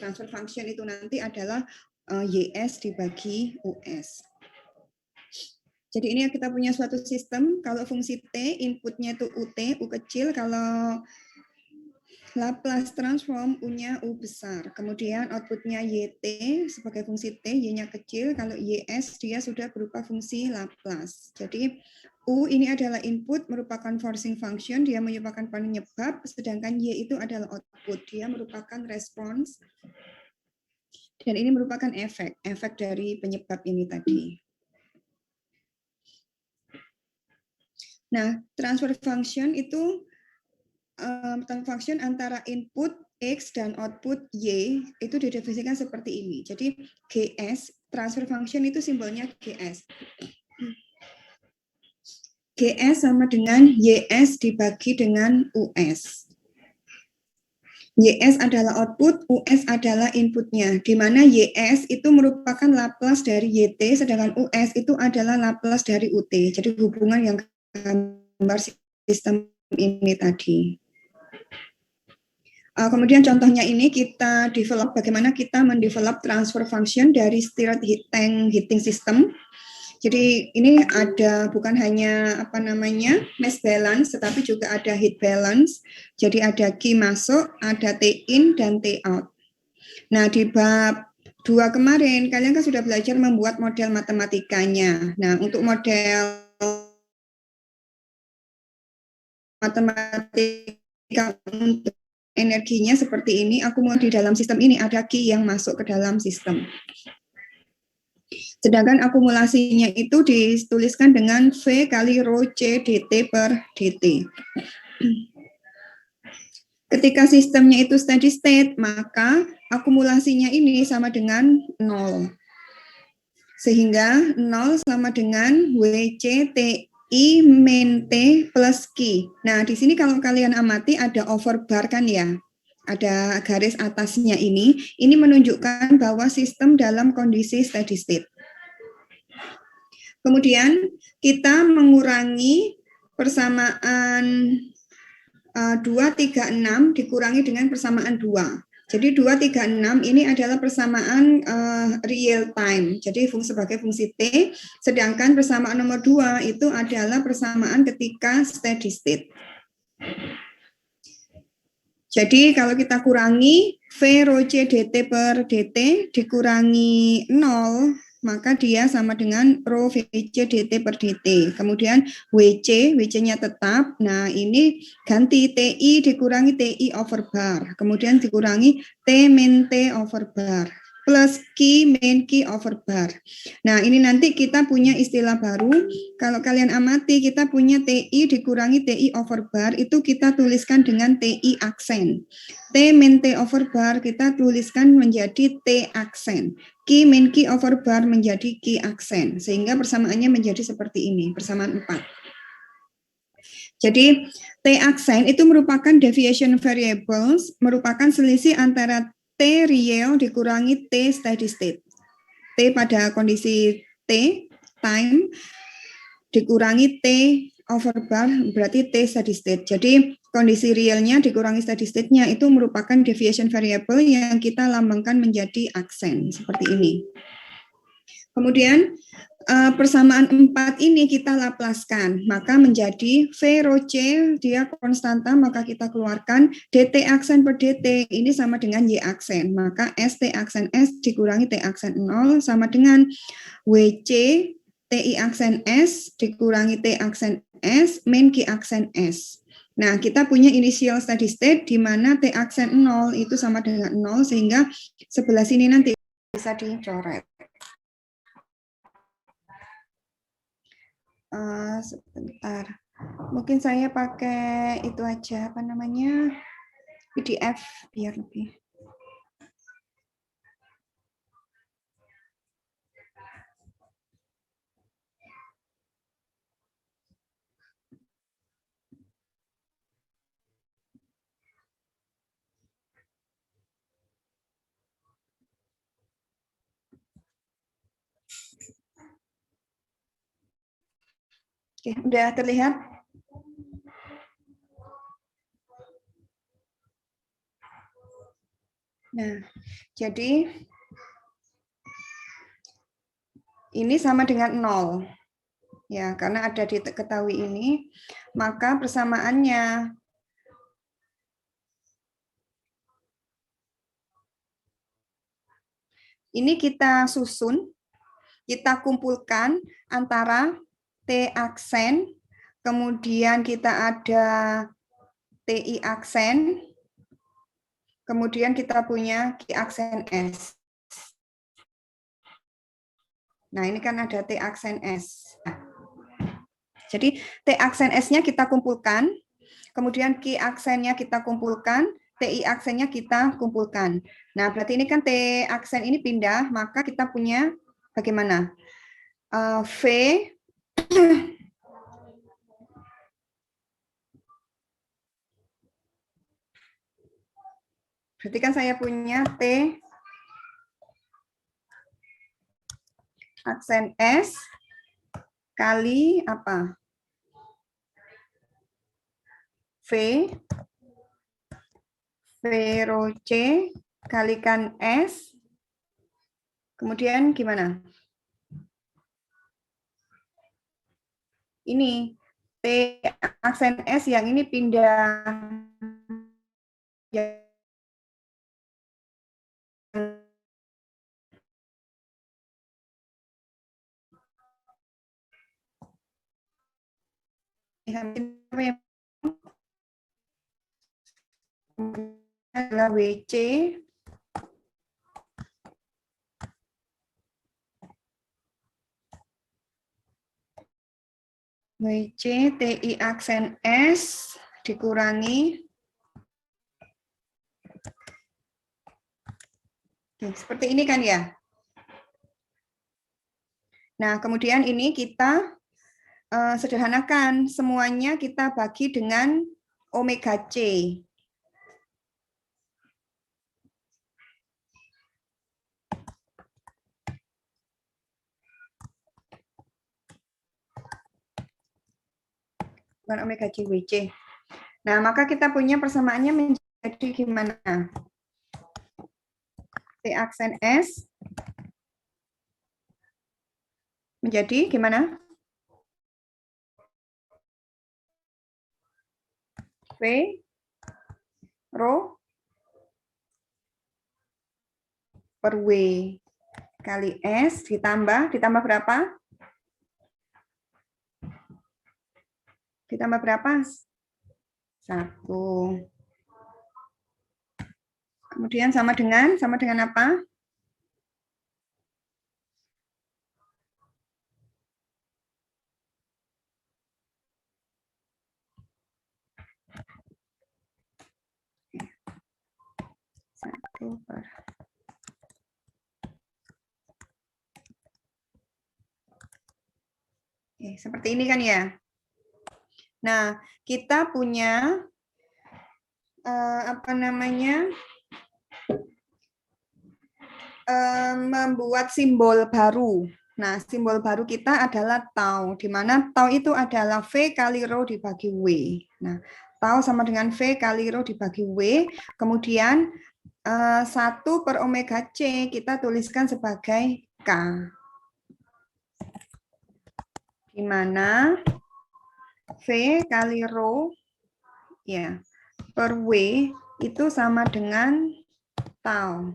transfer function itu nanti adalah YS dibagi US. Jadi ini kita punya suatu sistem, kalau fungsi T, inputnya itu UT, U kecil, kalau Laplace transform U-nya U besar. Kemudian outputnya YT sebagai fungsi T, Y-nya kecil, kalau YS dia sudah berupa fungsi Laplace. Jadi U ini adalah input, merupakan forcing function, dia merupakan penyebab, sedangkan Y itu adalah output, dia merupakan respons, dan ini merupakan efek dari penyebab ini tadi. Nah, transfer function itu transfer function antara input X dan output Y itu didefinisikan seperti ini. Jadi GS, transfer function itu simbolnya GS. GS sama dengan YS dibagi dengan US. YS adalah output, US adalah inputnya, di mana YS itu merupakan Laplace dari YT, sedangkan US itu adalah Laplace dari UT. Jadi hubungan yang gambar sistem ini tadi. Kemudian contohnya ini kita develop bagaimana kita mendevelop transfer function dari stirred tank heating system. Jadi ini ada bukan hanya mass balance, tetapi juga ada heat balance. Jadi ada Q masuk, ada T in dan T out. Nah di bab 2 kemarin kalian kan sudah belajar membuat model matematikanya. Nah untuk model matematika untuk energinya seperti ini, akumulasi di dalam sistem ini ada Q yang masuk ke dalam sistem. Sedangkan akumulasinya itu dituliskan dengan V kali rho C dt per dt. Ketika sistemnya itu steady state, maka akumulasinya ini sama dengan 0. Sehingga 0 sama dengan WC TI min T plus Q. Nah, di sini kalau kalian amati ada overbar kan ya. Ada garis atasnya ini menunjukkan bahwa sistem dalam kondisi steady state. Kemudian kita mengurangi persamaan 236 dikurangi dengan persamaan 2. Jadi 236 ini adalah persamaan real time. Jadi sebagai fungsi T, sedangkan persamaan nomor 2 itu adalah persamaan ketika steady state. Jadi kalau kita kurangi V rho C dt per dt dikurangi 0, maka dia sama dengan rho VC dt per dt. Kemudian WC-nya tetap. Nah, ini ganti TI dikurangi TI over bar. Kemudian dikurangi T min T over bar. Plus Q min Q over bar. Nah, ini nanti kita punya istilah baru. Kalau kalian amati, kita punya TI dikurangi TI over bar, itu kita tuliskan dengan TI aksen. T min T over bar kita tuliskan menjadi T aksen. Q min Q over bar menjadi Q aksen. Sehingga persamaannya menjadi seperti ini, persamaan 4. Jadi, T aksen itu merupakan deviation variables, merupakan selisih antara T real dikurangi T steady state. T pada kondisi T, time, dikurangi T over bar, berarti T steady state. Jadi kondisi realnya dikurangi steady state-nya itu merupakan deviation variable yang kita lambangkan menjadi aksen, seperti ini. Kemudian persamaan 4 ini kita laplaskan, maka menjadi V rho C, dia konstanta, maka kita keluarkan dt aksen per dt, ini sama dengan Y aksen, maka ST aksen S dikurangi T aksen 0 sama dengan WC TI aksen S dikurangi T aksen S min Q aksen S. Nah, kita punya initial steady state di mana T aksen 0 itu sama dengan 0, sehingga sebelah sini nanti bisa dicoret. Sebentar, mungkin saya pakai itu aja, PDF biar lebih. Oke, udah terlihat? Nah, jadi ini sama dengan 0. Ya, karena ada diketahui ini, maka persamaannya ini kita susun, kita kumpulkan antara T aksen, kemudian kita ada TI aksen, kemudian kita punya Q aksen S. Nah, ini kan ada T aksen S. Jadi T aksen S-nya kita kumpulkan, kemudian Q aksennya kita kumpulkan, TI aksennya kita kumpulkan. Nah, berarti ini kan T aksen ini pindah, maka kita punya bagaimana? V berarti kan saya punya T aksen S kali apa? V rho C kalikan S, kemudian gimana? Ini T aksen S yang ini pindah adalah WC TI aksen S dikurangi. Oke, seperti ini kan ya. Nah, kemudian ini kita sederhanakan, semuanya kita bagi dengan omega C. Bukan omega C WC. Nah, maka kita punya persamaannya menjadi gimana? T aksen S menjadi gimana? V rho per W kali S ditambah berapa? Ditambah berapa? 1. Kemudian sama dengan apa? Oke, seperti ini kan ya. Nah, kita punya membuat simbol baru. Nah, simbol baru kita adalah tau, di mana tau itu adalah V kali rho dibagi W. Nah, tau sama dengan V kali rho dibagi W, kemudian 1 per omega C kita tuliskan sebagai K. Di mana V kali rho ya per W itu sama dengan tau.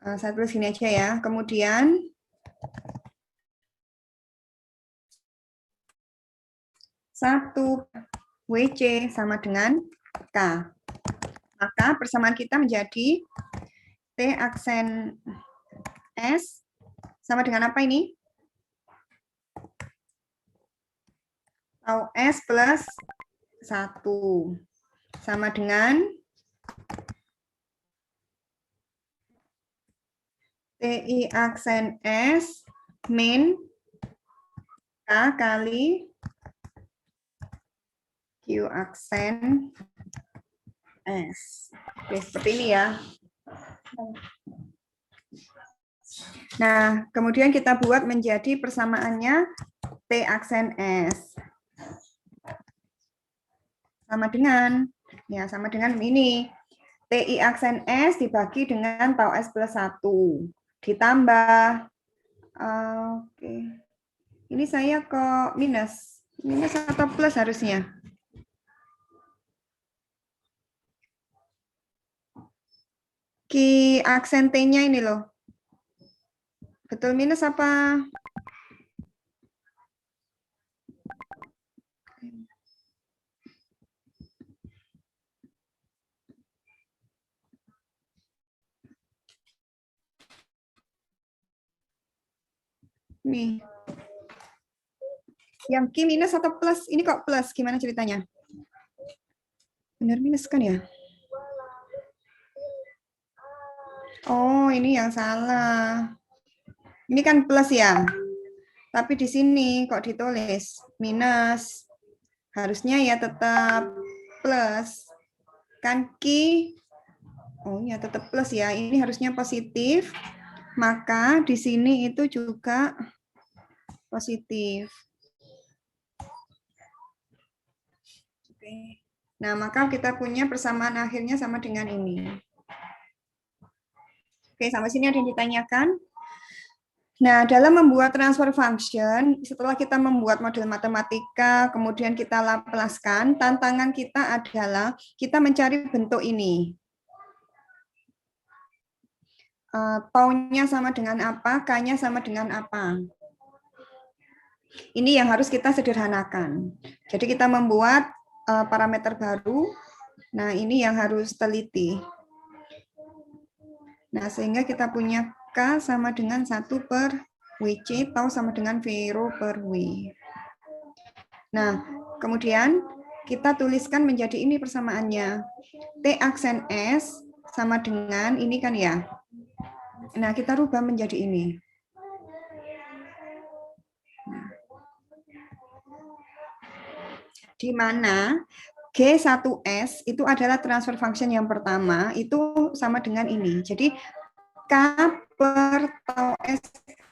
Saya tulis gini aja ya. Kemudian satu WC sama dengan K. Maka persamaan kita menjadi T aksen S sama dengan apa ini? Tau S plus 1 sama dengan TI aksen S min K kali Q aksen S. Oke, seperti ini ya. Nah, kemudian kita buat menjadi persamaannya T aksen S. Sama dengan ini. TI aksen S dibagi dengan tau S plus 1. Ditambah. Oke. Ini saya kok minus. Minus atau plus harusnya? Ki aksen T-nya ini loh. Betul minus apa? Nih. Yang Ki minus atau plus? Ini kok plus? Gimana ceritanya? Benar minus kan ya? Oh, ini yang salah. Ini kan plus ya. Tapi di sini kok ditulis minus. Harusnya ya tetap plus. Kan Ki, oh ya tetap plus ya. Ini harusnya positif. Maka di sini itu juga positif. Oke. Nah, maka kita punya persamaan akhirnya sama dengan ini. Oke, sampai sini ada yang ditanyakan? Nah, dalam membuat transfer function, setelah kita membuat model matematika, kemudian kita laplaskan, tantangan kita adalah kita mencari bentuk ini. Tau-nya sama dengan apa, K-nya sama dengan apa. Ini yang harus kita sederhanakan. Jadi kita membuat parameter baru. Nah, ini yang harus teliti. Nah, sehingga kita punya K sama dengan 1 per WC, tau sama dengan V0 per W. Nah, kemudian kita tuliskan menjadi ini persamaannya. T aksen S sama dengan ini kan ya. Nah, kita rubah menjadi ini. Di mana G1S itu adalah transfer function yang pertama, itu sama dengan ini. Jadi K per tau S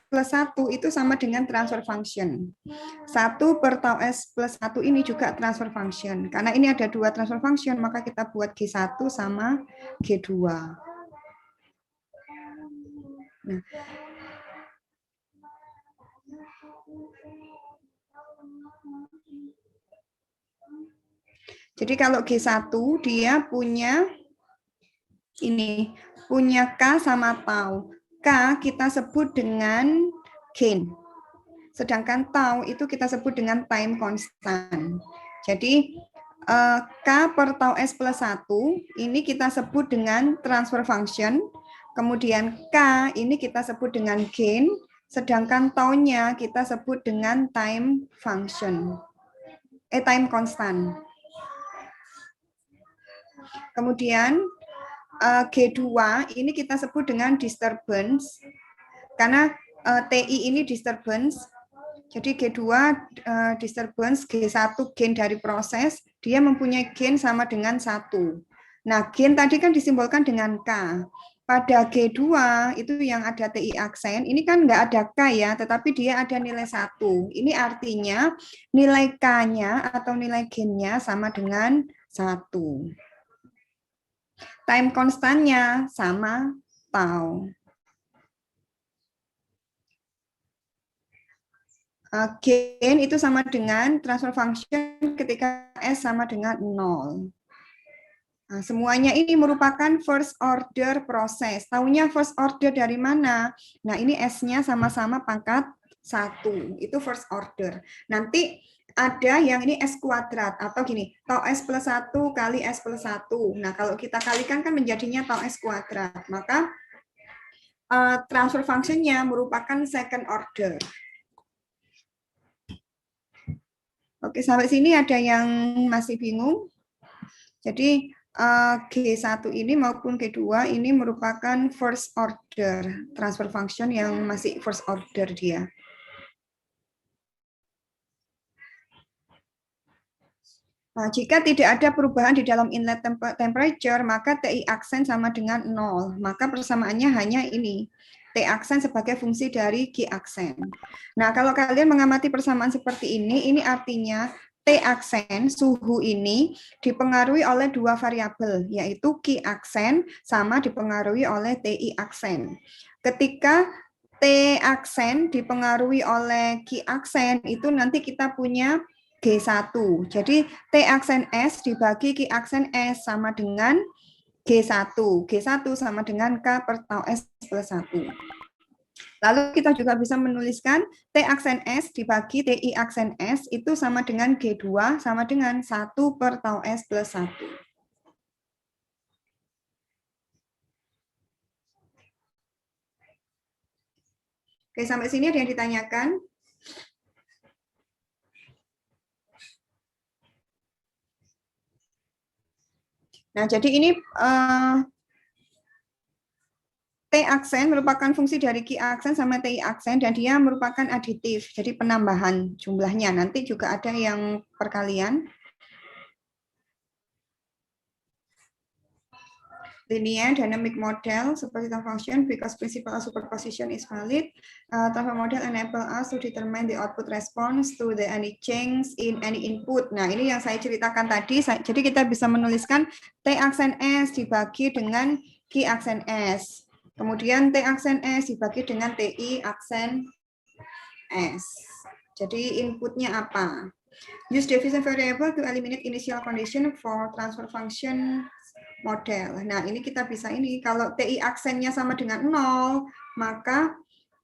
plus 1 itu sama dengan transfer function. 1 per tau S plus 1 ini juga transfer function. Karena ini ada dua transfer function, maka kita buat G1 sama G2. Nah, jadi kalau G1 dia punya ini, punya K sama tau. K kita sebut dengan gain. Sedangkan tau itu kita sebut dengan time constant. Jadi K per tau S plus 1 ini kita sebut dengan transfer function. Kemudian K ini kita sebut dengan gain. Sedangkan tau-nya kita sebut dengan time function. Time constant. Kemudian G2 ini kita sebut dengan disturbance. Karena TI ini disturbance. Jadi G2 disturbance, G1 gain dari proses, dia mempunyai gain sama dengan 1. Nah, gain tadi kan disimbolkan dengan K. Pada G2 itu yang ada TI aksen, ini kan nggak ada K ya, tetapi dia ada nilai 1. Ini artinya nilai K-nya atau nilai gain-nya sama dengan 1. Time konstannya sama tau. Gain itu sama dengan transfer function ketika S sama dengan 0. Nah, semuanya ini merupakan first order proses. Taunya first order dari mana? Nah, ini S-nya sama-sama pangkat 1. Itu first order. Nanti ada yang ini S kuadrat atau gini, tau S plus 1 kali S plus 1. Nah, kalau kita kalikan kan menjadinya tau S kuadrat. Maka transfer function-nya merupakan second order. Oke, sampai sini ada yang masih bingung? Jadi G1 ini maupun G2 ini merupakan first order transfer function yang masih first order dia. Nah, jika tidak ada perubahan di dalam inlet temperature, maka TI aksen sama dengan 0. Maka persamaannya hanya ini. T aksen sebagai fungsi dari G aksen. Nah, kalau kalian mengamati persamaan seperti ini artinya T aksen suhu ini dipengaruhi oleh dua variabel, yaitu Q aksen sama dipengaruhi oleh TI aksen. Ketika T aksen dipengaruhi oleh Q aksen, itu nanti kita punya G1. Jadi T aksen S dibagi Q aksen S sama dengan G1. G1 sama dengan K per tau S plus 1. Lalu kita juga bisa menuliskan T aksen S dibagi TI aksen S itu sama dengan G2 sama dengan 1 per tau S plus 1. Oke, sampai sini ada yang ditanyakan? Nah, jadi ini T aksen merupakan fungsi dari Q aksen sama TI aksen dan dia merupakan aditif, jadi penambahan jumlahnya. Nanti juga ada yang perkalian. Linear dynamic model seperti transfer function because principle of superposition is valid. Transfer model enable us to determine the output response to the any change in any input. Nah, ini yang saya ceritakan tadi. Jadi kita bisa menuliskan T aksen S dibagi dengan Q aksen S. Kemudian T aksen S dibagi dengan TI aksen S. Jadi inputnya apa? Use division variable to eliminate initial condition for transfer function model. Nah, ini kita bisa ini, kalau TI aksennya sama dengan 0, maka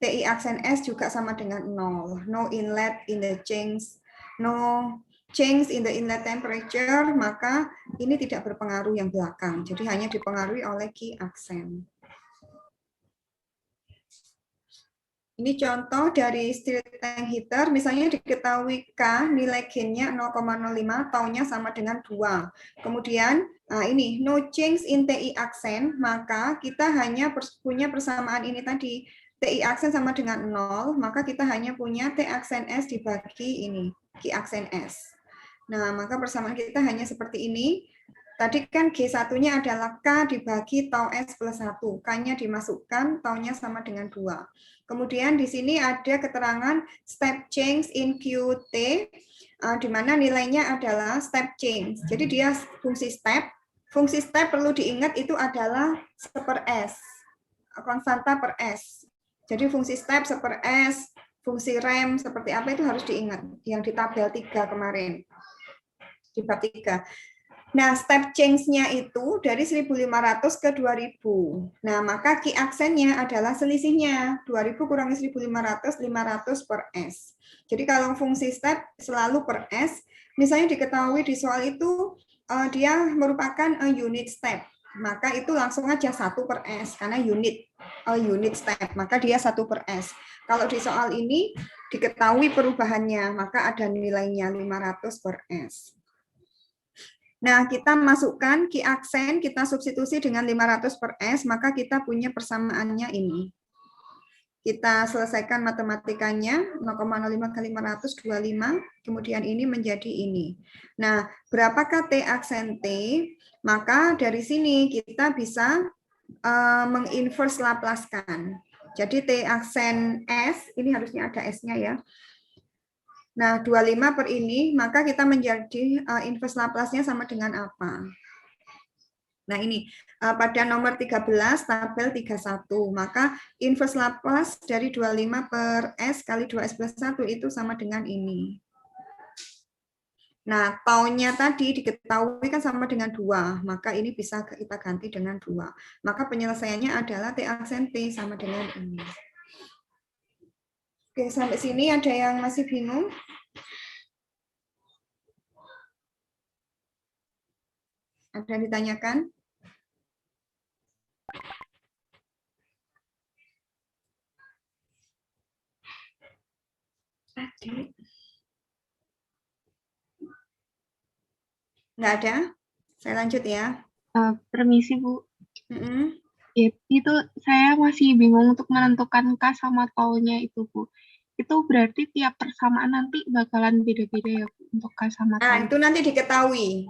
TI aksen S juga sama dengan 0. No inlet in the change, no change in the inlet temperature, maka ini tidak berpengaruh yang belakang. Jadi hanya dipengaruhi oleh Q aksen. Ini contoh dari stirred tank heater, misalnya diketahui K, nilai gainnya 0,05, taunya sama dengan 2. Kemudian, nah ini, no change in TI aksen, maka kita hanya punya persamaan ini tadi. TI aksen sama dengan 0, maka kita hanya punya T aksen S dibagi ini, Q aksen S. Nah, maka persamaan kita hanya seperti ini. Tadi kan G1-nya adalah K dibagi tau S plus 1. K-nya dimasukkan, taunya sama dengan 2. Kemudian di sini ada keterangan step change in QT, di mana nilainya adalah step change. Jadi dia fungsi step. Fungsi step perlu diingat itu adalah seper S, konstanta per S. Jadi fungsi step seper S, fungsi rem seperti apa itu harus diingat. Yang di tabel 3 kemarin, di bab 3. Nah, step change-nya itu dari 1.500 ke 2.000. Nah, maka Q aksennya adalah selisihnya. 2.000 kurangi 1.500, 500 per S. Jadi kalau fungsi step selalu per S, misalnya diketahui di soal itu dia merupakan unit step. Maka itu langsung aja 1 per S, karena unit step. Maka dia 1 per S. Kalau di soal ini diketahui perubahannya, maka ada nilainya 500 per S. Nah, kita masukkan Q aksen, kita substitusi dengan 500 per S, maka kita punya persamaannya ini. Kita selesaikan matematikanya, 0,05 kali 500, 25, kemudian ini menjadi ini. Nah, berapakah T aksen T? Maka dari sini kita bisa menginverse Laplace-kan. Jadi T aksen S, ini harusnya ada S-nya ya. Nah, 25 per ini, maka kita menjadi inverse Laplace-nya sama dengan apa? Nah, ini pada nomor 13, tabel 31, maka inverse Laplace dari 25 per S kali 2S plus 1 itu sama dengan ini. Nah, taunya tadi diketahui kan sama dengan 2, maka ini bisa kita ganti dengan 2. Maka penyelesaiannya adalah T aksen T sama dengan ini. Oke, sampai sini ada yang masih bingung? Ada yang ditanyakan? Nggak ada? Saya lanjut ya. Permisi, Bu. Itu saya masih bingung untuk menentukan K sama taunya itu, Bu. Itu berarti tiap persamaan nanti bakalan beda-beda ya, Bu, untuk K sama tau. Nah, itu nanti diketahui.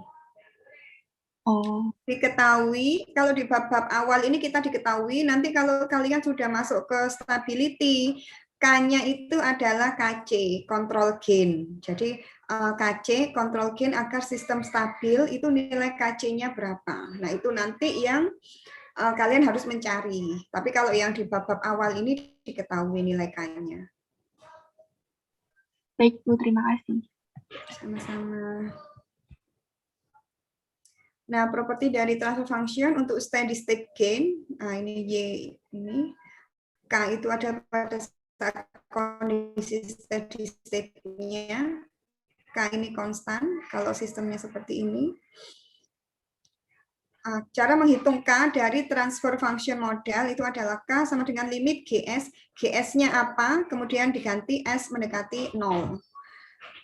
Oh. Diketahui, kalau di bab-bab awal ini kita diketahui, nanti kalau kalian sudah masuk ke stability, K-nya itu adalah KC, control gain. Jadi KC, kontrol gain agar sistem stabil, itu nilai KC-nya berapa. Nah, itu nanti yang kalian harus mencari. Tapi kalau yang di bab-bab awal ini diketahui nilai K-nya. Baik, Bu, terima kasih. Sama-sama. Nah, properti dari transfer function untuk steady state gain, nah ini Y ini, K itu ada pada saat kondisi steady state-nya, K ini konstan, kalau sistemnya seperti ini. Cara menghitung K dari transfer function model itu adalah K sama dengan limit GS, GS-nya apa, kemudian diganti S mendekati 0.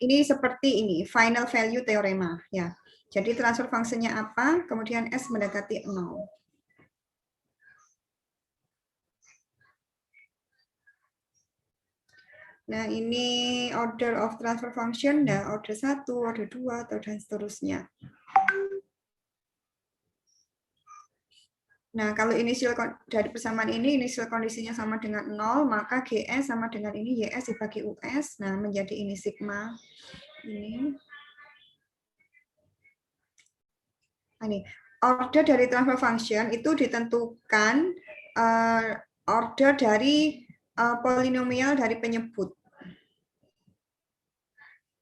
Ini seperti ini, final value teorema. Ya. Jadi transfer function-nya apa, kemudian S mendekati 0. Nah, ini order of transfer function, nah order 1, order 2, atau dan seterusnya. Nah, kalau initial dari persamaan ini, initial kondisinya sama dengan 0, maka GS sama dengan ini YS dibagi US. Nah, menjadi ini sigma. Ini order dari transfer function itu ditentukan order dari polinomial dari penyebut.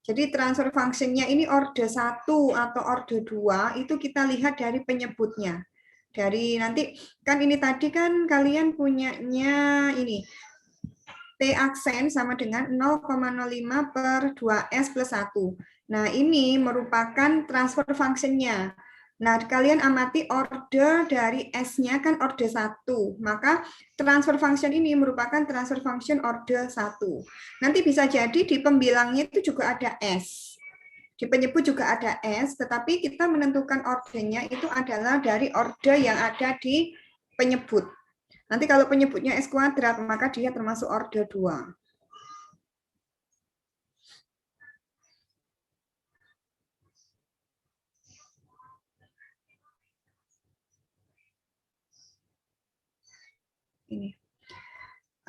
Jadi transfer function-nya ini order 1 atau order 2 itu kita lihat dari penyebutnya. Dari nanti kan ini tadi kan kalian punyanya ini T aksen sama dengan 0,05 per 2S plus 1. Nah, ini merupakan transfer function-nya. Nah, kalian amati order dari S-nya kan order 1. Maka transfer function ini merupakan transfer function order 1. Nanti bisa jadi di pembilangnya itu juga ada S. Di penyebut juga ada S, tetapi kita menentukan ordernya itu adalah dari order yang ada di penyebut. Nanti kalau penyebutnya S kuadrat, maka dia termasuk order 2.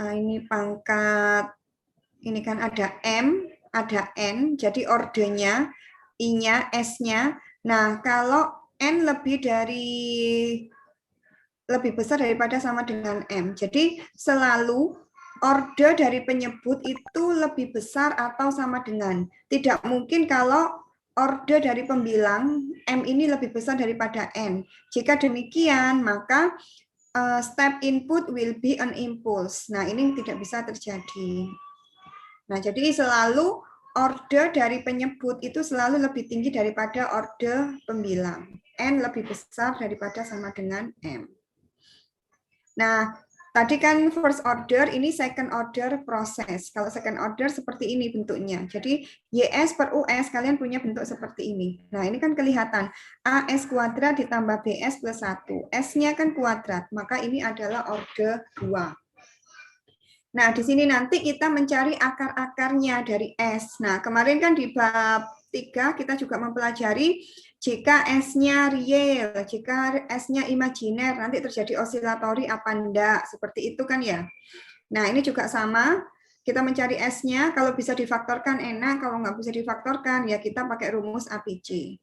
Ini pangkat, ini kan ada M, ada N, jadi ordernya, I-nya, S-nya. Nah, kalau N lebih besar daripada sama dengan M. Jadi selalu order dari penyebut itu lebih besar atau sama dengan. Tidak mungkin kalau order dari pembilang M ini lebih besar daripada N. Jika demikian, maka step input will be an impulse. Nah, ini tidak bisa terjadi. Nah, jadi selalu order dari penyebut itu selalu lebih tinggi daripada order pembilang. N lebih besar daripada sama dengan M. Nah, tadi kan first order, ini second order proses. Kalau second order seperti ini bentuknya. Jadi YS per US kalian punya bentuk seperti ini. Nah, ini kan kelihatan AS kuadrat ditambah BS plus 1. S-nya kan kuadrat, maka ini adalah order 2. Nah, di sini nanti kita mencari akar-akarnya dari S. Nah, kemarin kan di bab 3 kita juga mempelajari jika S-nya real, jika S-nya imajiner, nanti terjadi osilatori apa enggak, seperti itu kan ya. Nah, ini juga sama, kita mencari S-nya, kalau bisa difaktorkan enak, kalau nggak bisa difaktorkan, ya kita pakai rumus APC.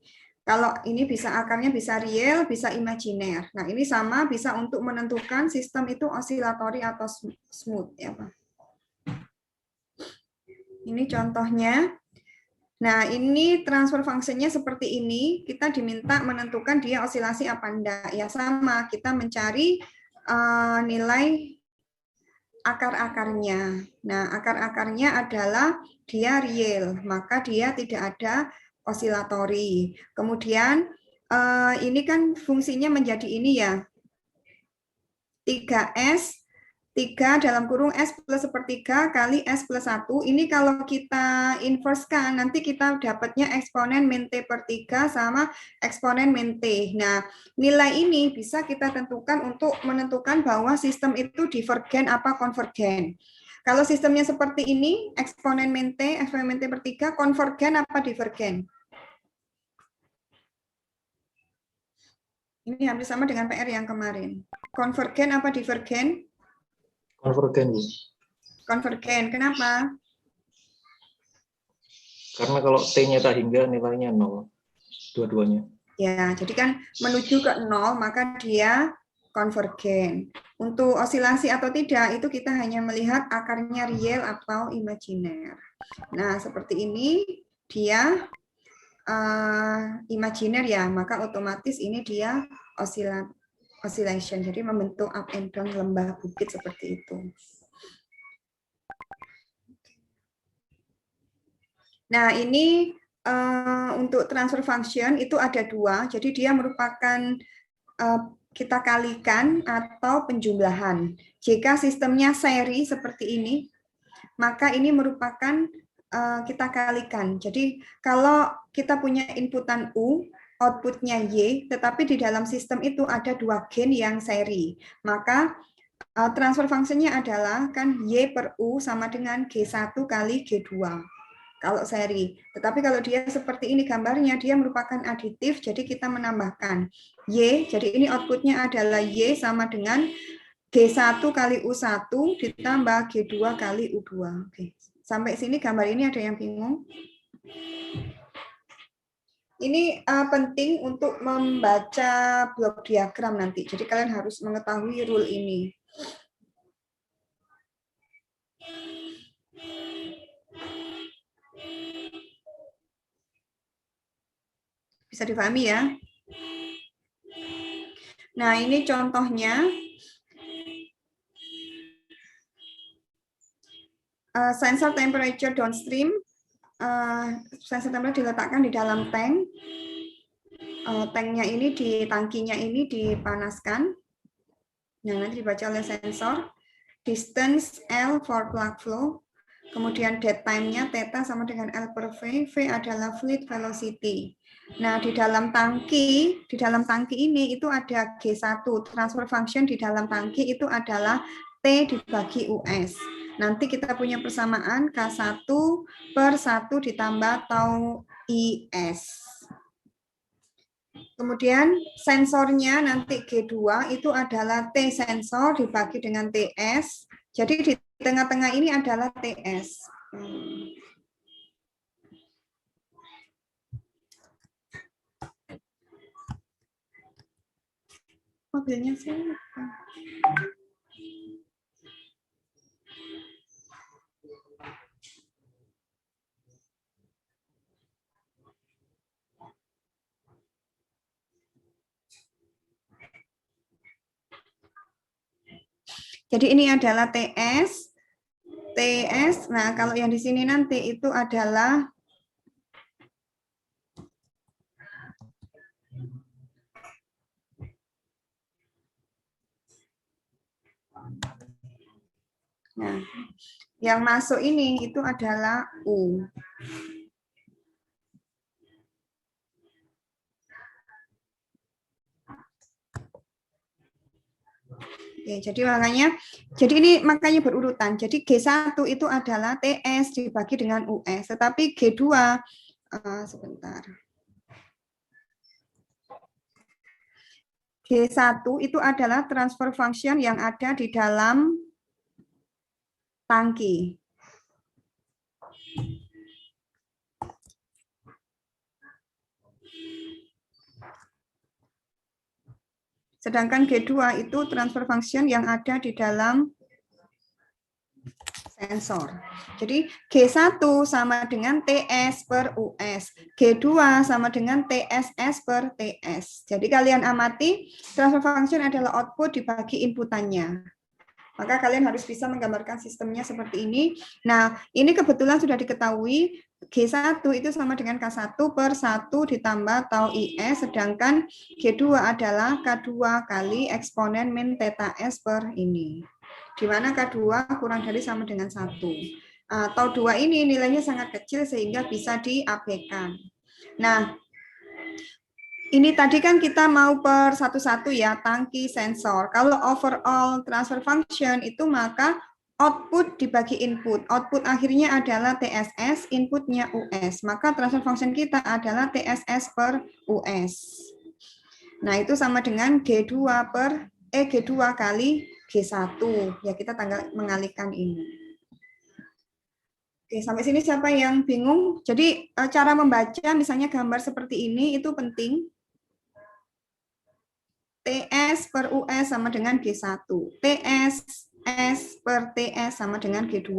Kalau ini bisa akarnya bisa real, bisa imajiner. Nah, ini sama bisa untuk menentukan sistem itu osilatori atau smooth ya, Pak. Ini contohnya. Nah, ini transfer function-nya seperti ini. Kita diminta menentukan dia osilasi apa enggak. Ya sama, kita mencari nilai akar-akarnya. Nah, akar-akarnya adalah dia real, maka dia tidak ada osilatori. Kemudian ini kan fungsinya menjadi ini ya, 3S, 3 dalam kurung S plus sepertiga kali S plus 1. Ini kalau kita inverse-kan, nanti kita dapatnya eksponen min T per 3 sama eksponen min T. Nah, nilai ini bisa kita tentukan untuk menentukan bahwa sistem itu divergen apa konvergen. Kalau sistemnya seperti ini, eksponen min T, eksponen min T per 3, konvergen apa divergen? Ini hampir sama dengan PR yang kemarin. Konvergen apa divergen? Konvergen. Konvergen. Kenapa? Karena kalau T-nya tak hingga nilainya 0, dua-duanya. Ya, jadi kan menuju ke 0, maka dia konvergen. Untuk osilasi atau tidak, itu kita hanya melihat akarnya real atau imajiner. Nah, seperti ini, dia imajiner ya, maka otomatis ini dia oscillation, jadi membentuk up and down lembah bukit seperti itu. Nah, ini untuk transfer function itu ada dua, jadi dia merupakan kita kalikan atau penjumlahan. Jika sistemnya seri seperti ini, maka ini merupakan kita kalikan. Jadi kalau kita punya inputan U, outputnya Y, tetapi di dalam sistem itu ada dua gain yang seri, maka transfer fungsinya adalah kan Y per U sama dengan G1 kali G2. Kalau seri. Tetapi kalau dia seperti ini gambarnya, dia merupakan aditif, jadi kita menambahkan Y, jadi ini outputnya adalah Y sama dengan G1 kali U1 ditambah G2 kali U2. Oke. Sampai sini gambar ini ada yang bingung? Ini penting untuk membaca blok diagram nanti, jadi kalian harus mengetahui rule ini. Bisa dipahami ya? Nah, ini contohnya. Sensor temperature downstream. Sensor temperature diletakkan di dalam tank. Tanknya ini di tangkinya ini dipanaskan. Nah, nanti dibaca oleh sensor. Distance L for plug flow. Kemudian dead time-nya theta sama dengan L per V. V adalah fluid velocity. Nah, di dalam tangki ini itu ada G1. Transfer function di dalam tangki itu adalah T dibagi US. Nanti kita punya persamaan K1 per 1 ditambah tau IS. Kemudian sensornya nanti G2 itu adalah T sensor dibagi dengan TS. Jadi di tengah-tengah ini adalah TS. Mobilnya sih. Jadi ini adalah TS. TS. Nah, kalau yang di sini nanti itu adalah nah, yang masuk ini itu adalah U. Oke, jadi ini makanya berurutan. Jadi G1 itu adalah TS dibagi dengan US, tetapi G2 sebentar. G1 itu adalah transfer function yang ada di dalam tangki. Sedangkan G2 itu transfer function yang ada di dalam sensor. Jadi G1 sama dengan TS per US. G2 sama dengan TSS per TS. Jadi kalian amati, transfer function adalah output dibagi inputannya. Maka kalian harus bisa menggambarkan sistemnya seperti ini. Nah, ini kebetulan sudah diketahui G1 itu sama dengan K1 per 1 ditambah tau IS, sedangkan G2 adalah K2 kali eksponen min theta S per ini. Di mana K2 kurang dari sama dengan 1. Tau 2 ini nilainya sangat kecil sehingga bisa diabaikan. Nah, ini tadi kan kita mau per satu-satu ya, tangki sensor. Kalau overall transfer function itu maka output dibagi input. Output akhirnya adalah TSS, inputnya US. Maka transfer function kita adalah TSS per US. Nah, itu sama dengan G2 kali G1. Ya, kita mengalihkan ini. Oke, sampai sini siapa yang bingung? Jadi cara membaca misalnya gambar seperti ini itu penting. TS per US sama dengan G1. TSS per TS sama dengan G2.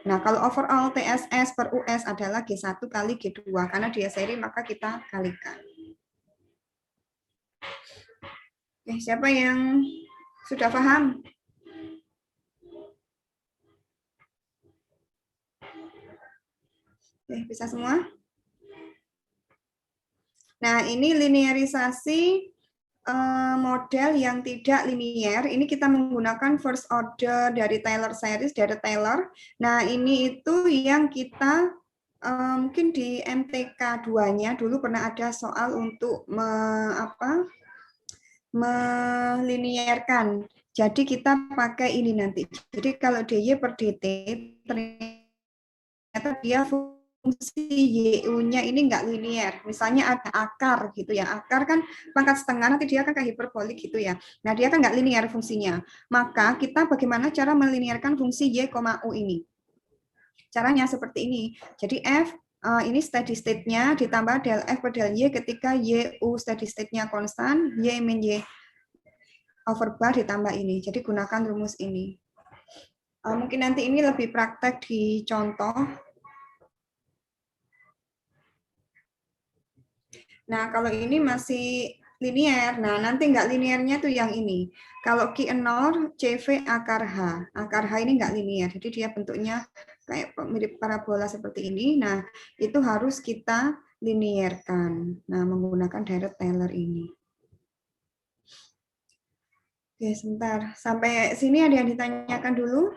Nah, kalau overall TSS per US adalah G1 kali G2. Karena dia seri, maka kita kalikan. Oke, siapa yang sudah paham? Oke, bisa semua? Nah, ini linearisasi model yang tidak linier. Ini kita menggunakan first order dari Taylor series, dari Taylor. Nah, ini itu yang kita mungkin di MTK 2-nya dulu pernah ada soal untuk melinierkan. Jadi kita pakai ini nanti. Jadi kalau DY per DT ternyata dia fungsi YU-nya ini enggak linier. Misalnya ada akar gitu ya. Akar kan pangkat setengah, nanti dia kan kayak hiperbolik gitu ya. Nah, dia kan enggak linier fungsinya. Maka kita bagaimana cara melinierkan fungsi Y, U ini? Caranya seperti ini. Jadi F ini steady state-nya ditambah del F per del Y ketika YU steady state-nya konstan, Y min Y over bar ditambah ini. Jadi gunakan rumus ini. Mungkin nanti ini lebih praktek di contoh. Nah, kalau ini masih linier, nah nanti nggak liniernya tuh yang ini. Kalau Q0, CV akar H. Akar H ini nggak linier, jadi dia bentuknya kayak mirip parabola seperti ini. Nah, itu harus kita linierkan. Nah, menggunakan direct Taylor ini. Oke, sebentar. Sampai sini ada yang ditanyakan dulu?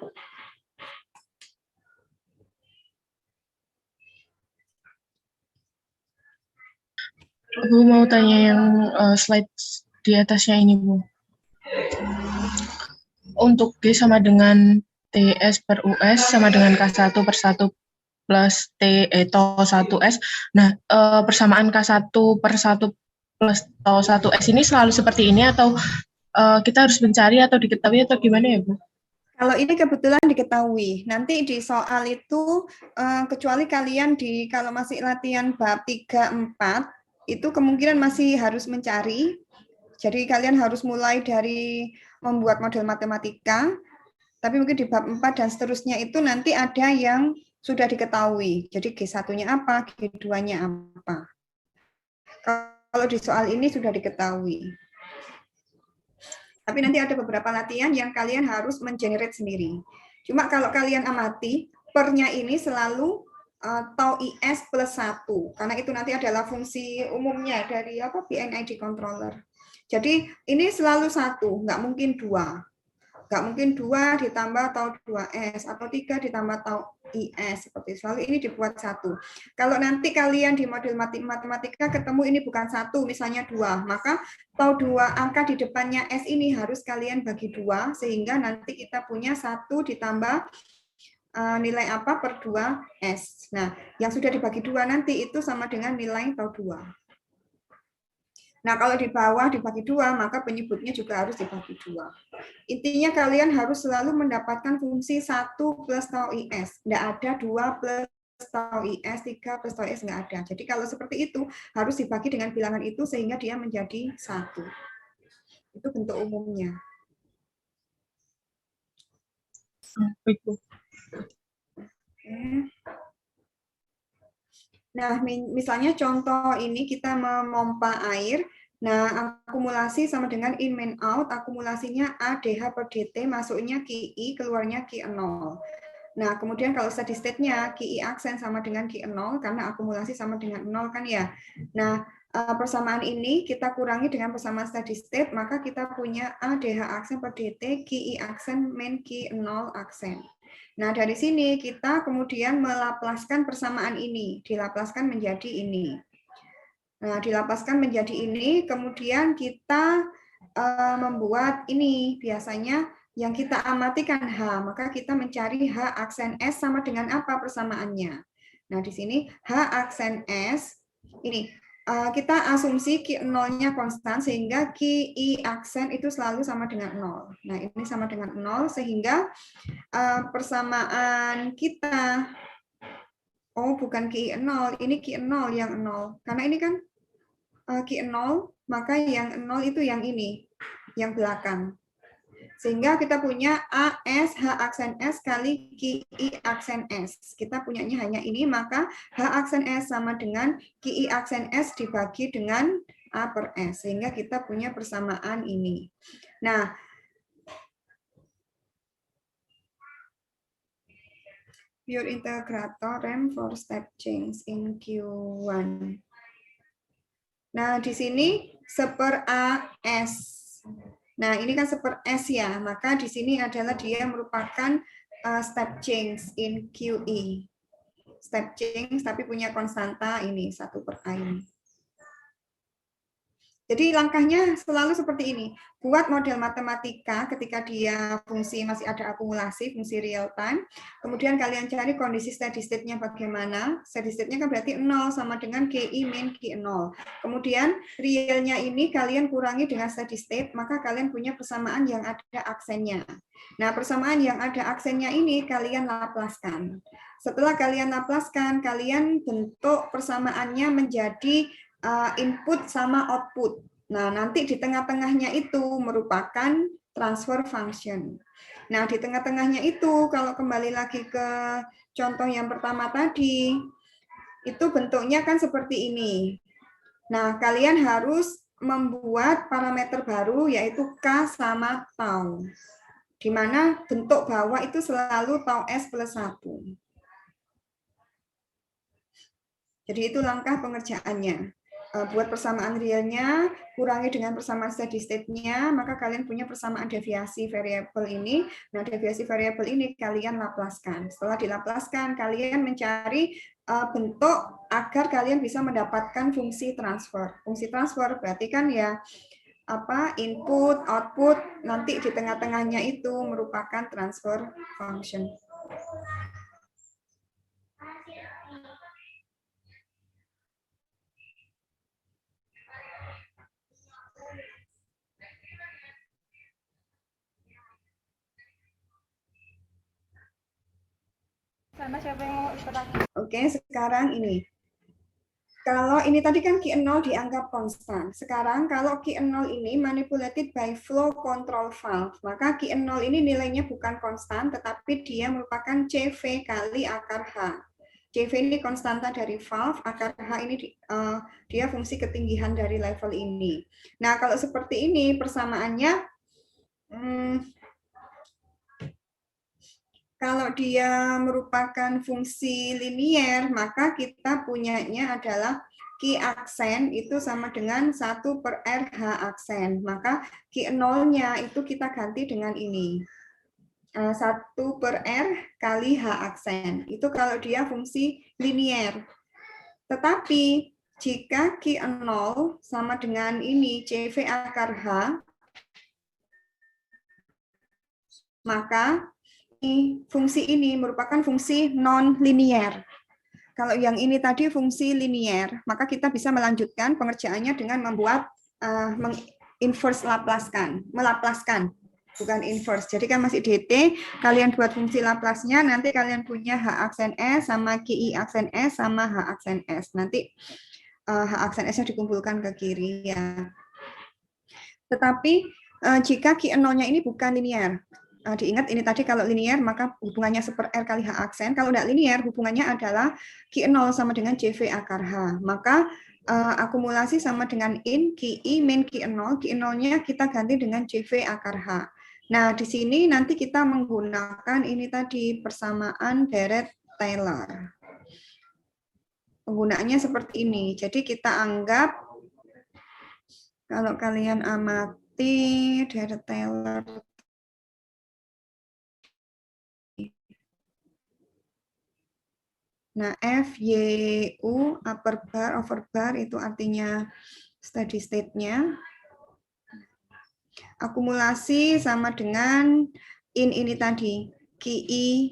Bu mau tanya yang slide di atasnya ini, Bu. Untuk G sama dengan TS per US sama dengan K1 per 1 plus TO 1S. Nah, persamaan K1 per 1 plus TO 1S ini selalu seperti ini atau kita harus mencari atau diketahui atau gimana ya, Bu? Kalau ini kebetulan diketahui, nanti di soal itu kecuali kalian kalau masih latihan bab 3, 4, itu kemungkinan masih harus mencari. Jadi kalian harus mulai dari membuat model matematika, tapi mungkin di bab 4 dan seterusnya itu nanti ada yang sudah diketahui. Jadi G1-nya apa, G2-nya apa. Kalau di soal ini sudah diketahui. Tapi nanti ada beberapa latihan yang kalian harus mengenerate sendiri. Cuma kalau kalian amati, pernya ini selalu tau IS plus 1. Karena itu nanti adalah fungsi umumnya dari PNID controller. Jadi ini selalu 1, nggak mungkin 2. Nggak mungkin 2 ditambah tau 2S, atau 3 ditambah tau IS. Seperti selalu ini dibuat 1. Kalau nanti kalian di model matematika ketemu ini bukan 1, misalnya 2, maka tau 2 angka di depannya S ini harus kalian bagi 2, sehingga nanti kita punya 1 ditambah nilai apa per 2S. Nah, yang sudah dibagi 2 nanti itu sama dengan nilai tau 2. Nah, kalau di bawah dibagi 2, maka penyebutnya juga harus dibagi 2. Intinya kalian harus selalu mendapatkan fungsi 1 plus tau IS. Tidak ada 2 plus tau IS, 3 plus tau IS, nggak ada. Jadi kalau seperti itu, harus dibagi dengan bilangan itu sehingga dia menjadi 1. Itu bentuk umumnya. Oke. Nah, misalnya contoh ini kita memompa air. Nah, akumulasi sama dengan in main out, akumulasinya A DH per DT, masuknya QI, keluarnya Q0. Nah, kemudian kalau steady state-nya QI aksen sama dengan Q0, karena akumulasi sama dengan 0 kan ya. Nah, persamaan ini kita kurangi dengan persamaan steady state, maka kita punya A DH aksen per DT, QI aksen min Q0 aksen. Nah, dari sini kita kemudian melaplaskan persamaan ini, dilaplaskan menjadi ini. Nah, dilapaskan menjadi ini, kemudian kita membuat ini, biasanya yang kita amatikan H, maka kita mencari H aksen S sama dengan apa persamaannya. Nah, di sini H aksen S, ini kita asumsi Q0-nya konstan, sehingga QI aksen itu selalu sama dengan 0. Nah, ini sama dengan 0, sehingga persamaan kita Oh, bukan QI 0, ini QI 0 yang 0. Karena ini kan QI 0, maka yang 0 itu yang ini, yang belakang. Sehingga kita punya AS H aksen S kali QI aksen S. Kita punyanya hanya ini, maka H aksen S sama dengan QI aksen S dibagi dengan A per S. Sehingga kita punya persamaan ini. Nah, pure integrator RAM for step change in Q1. Nah, di sini seper AS. Nah, ini kan seper S ya, maka di sini adalah dia merupakan step change in QE. Step change tapi punya konstanta ini 1 per A ini. Jadi langkahnya selalu seperti ini. Buat model matematika ketika dia fungsi masih ada akumulasi, fungsi real time. Kemudian kalian cari kondisi steady state-nya bagaimana. Steady state-nya kan berarti 0 sama dengan KI min Q0. Kemudian realnya ini kalian kurangi dengan steady state, maka kalian punya persamaan yang ada aksennya. Nah, persamaan yang ada aksennya ini kalian laplaskan. Setelah kalian laplaskan, kalian bentuk persamaannya menjadi input sama output. Nah, nanti di tengah-tengahnya itu merupakan transfer function. Nah, di tengah-tengahnya itu, kalau kembali lagi ke contoh yang pertama tadi, itu bentuknya kan seperti ini. Nah, kalian harus membuat parameter baru, yaitu K sama tau. Di mana bentuk bawah itu selalu tau S plus 1. Jadi itu langkah pengerjaannya. Buat persamaan realnya, kurangi dengan persamaan steady state-nya, maka kalian punya persamaan deviasi variabel ini. Nah, deviasi variabel ini kalian laplaskan. Setelah dilaplaskan, kalian mencari bentuk agar kalian bisa mendapatkan fungsi transfer. Fungsi transfer berarti kan ya input, output, nanti di tengah-tengahnya itu merupakan transfer function. Oke, sekarang ini. Kalau ini tadi kan Q0 dianggap konstan. Sekarang kalau Q0 ini manipulated by flow control valve, maka Q0 ini nilainya bukan konstan, tetapi dia merupakan CV kali akar H. CV ini konstanta dari valve, akar H ini dia fungsi ketinggian dari level ini. Nah, kalau seperti ini persamaannya, kalau dia merupakan fungsi linier, maka kita punyanya adalah Q aksen itu sama dengan 1 per R H aksen. Maka Q0-nya itu kita ganti dengan ini. 1 per R kali H aksen. Itu kalau dia fungsi linier. Tetapi jika Q0 sama dengan ini CV akar H, maka fungsi ini merupakan fungsi non-linier. Kalau yang ini tadi fungsi linier, maka kita bisa melanjutkan pengerjaannya dengan membuat inverse melaplaskan, bukan inverse. Jadi kan masih DT, kalian buat fungsi Laplace-nya, nanti kalian punya H aksen S sama QI aksen S sama H aksen S. Nanti H aksen S-nya dikumpulkan ke kiri ya. Tetapi jika Q0-nya ini bukan linier, diingat ini tadi kalau linier maka hubungannya seper R kali H aksen. Kalau tidak linier hubungannya adalah Q0 sama dengan CV akar H. Maka akumulasi sama dengan in QI min Q0. Q0-nya kita ganti dengan CV akar H. Nah, di sini nanti kita menggunakan ini tadi persamaan Dirac-Taylor. Penggunaannya seperti ini. Jadi kita anggap kalau kalian amati Dirac-Taylor nah, F, Y, U, upper bar, over bar itu artinya steady state-nya. Akumulasi sama dengan in ini tadi, QI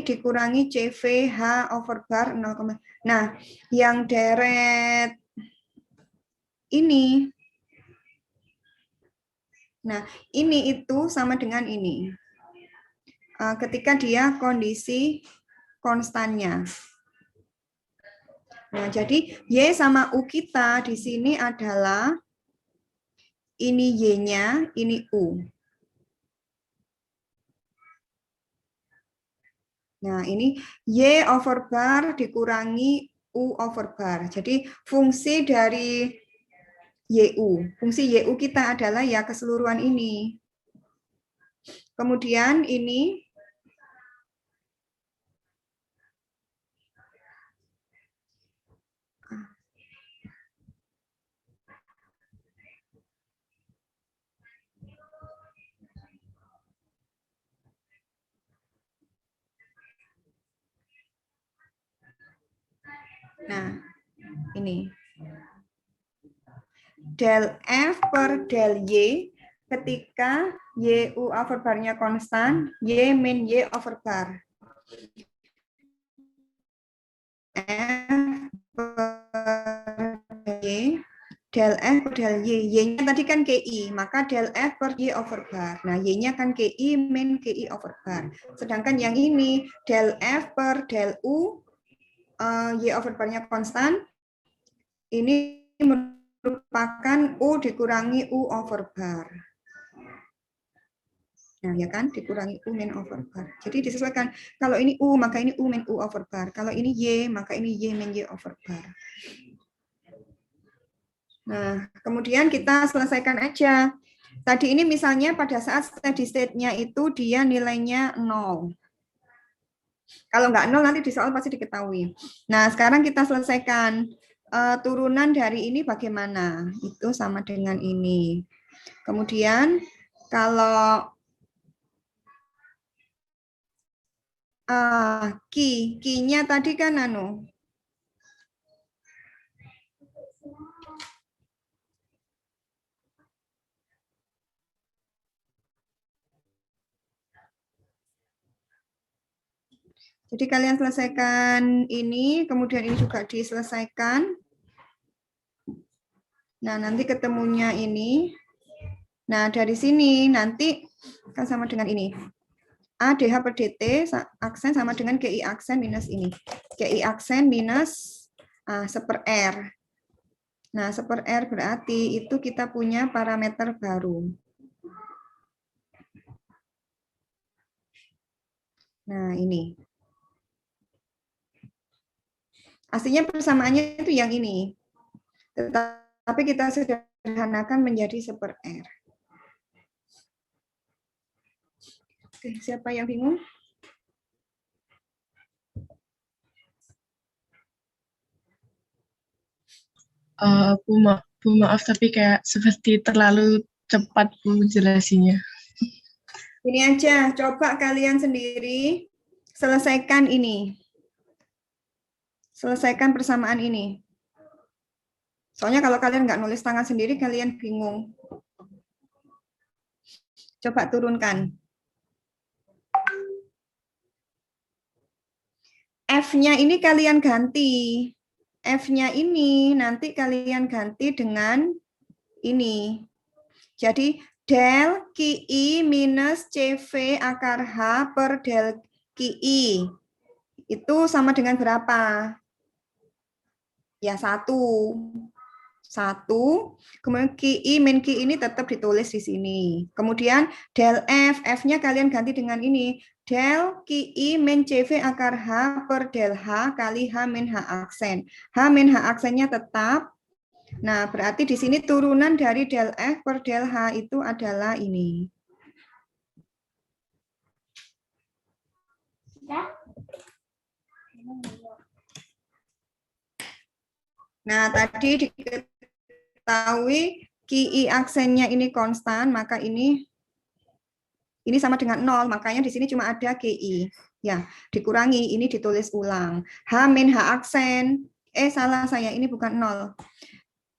dikurangi CV H over bar 0, nah, yang deret ini, nah, ini itu sama dengan ini. ketika dia kondisi konstannya. Nah, jadi Y sama U kita di sini adalah ini Y-nya, ini U. Nah, ini Y over bar dikurangi U over bar. Jadi fungsi dari YU, fungsi YU kita adalah ya keseluruhan ini. Kemudian ini nah, ini del F per del Y ketika YU over bar-nya konstan, Y min Y over bar. F per Y, del F per del Y. Y-nya tadi kan KI, maka del F per Y over bar. Nah, Y-nya kan KI min KI over bar. Sedangkan yang ini, del F per del U, Y over bar-nya konstan, ini merupakan U dikurangi U over bar. Nah, ya kan, dikurangi U min over bar. Jadi disesuaikan. Kalau ini U, maka ini U min U over bar. Kalau ini Y, maka ini Y min Y over bar. Nah, kemudian kita selesaikan aja. Tadi ini misalnya pada saat steady state-nya itu dia nilainya 0. Kalau nggak 0 nanti di soal pasti diketahui. Nah, sekarang kita selesaikan turunan dari ini bagaimana. Itu sama dengan ini. Kemudian kalau Q-nya tadi kan jadi kalian selesaikan ini, kemudian ini juga diselesaikan. Nah, nanti ketemunya ini. Nah, dari sini nanti kan sama dengan ini. ADH per DT aksen sama dengan GI aksen minus ini. GI aksen minus 1/R. Nah, 1/R berarti itu kita punya parameter baru. Nah, ini. Aslinya persamaannya itu yang ini. Tetapi kita sederhanakan menjadi 1/R. Oke, siapa yang bingung? Bu maaf tapi kayak seperti terlalu cepat Bu jelasinnya. Ini aja, coba kalian sendiri selesaikan ini. Selesaikan persamaan ini. Soalnya kalau kalian nggak nulis tangan sendiri, kalian bingung. Coba turunkan. F-nya ini kalian ganti. F-nya ini nanti kalian ganti dengan ini. Jadi del QI minus CV akar H per del QI. Itu sama dengan berapa? Ya, 1. Kemudian QI min QI ini tetap ditulis di sini. Kemudian del F, F-nya kalian ganti dengan ini. Del QI min CV akar H per del H kali H min H aksen. H min H aksennya tetap. Nah, berarti di sini turunan dari del F per del H itu adalah ini. Nah, tadi diketahui QI aksennya ini konstan, maka ini sama dengan 0, makanya di sini cuma ada QI. Ya, dikurangi, ini ditulis ulang. H min H aksen, salah saya, ini bukan 0.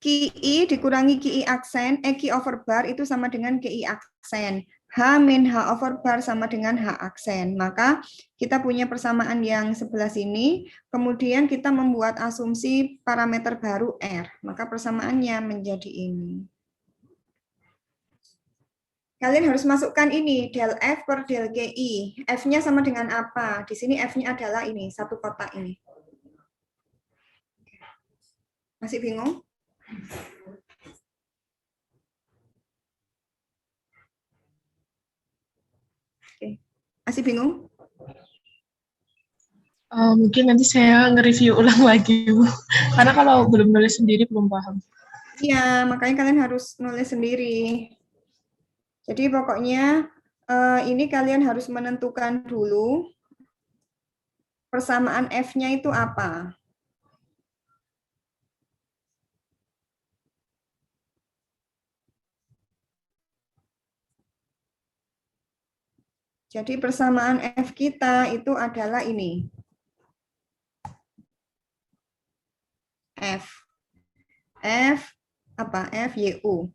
QI dikurangi QI aksen, Q over bar itu sama dengan QI aksen. H min H over bar sama dengan H aksen. Maka kita punya persamaan yang sebelah sini, kemudian kita membuat asumsi parameter baru R. Maka persamaannya menjadi ini. Kalian harus masukkan ini, del F per del GI. F-nya sama dengan apa? Di sini F-nya adalah ini, satu kotak ini. Masih bingung? Oke. Masih bingung? Mungkin nanti saya nge-review ulang lagi, Bu. Karena kalau belum nulis sendiri belum paham. Iya, makanya kalian harus nulis sendiri. Jadi pokoknya ini kalian harus menentukan dulu persamaan F-nya itu apa. Jadi persamaan F kita itu adalah ini. F. F apa? F, Y, U.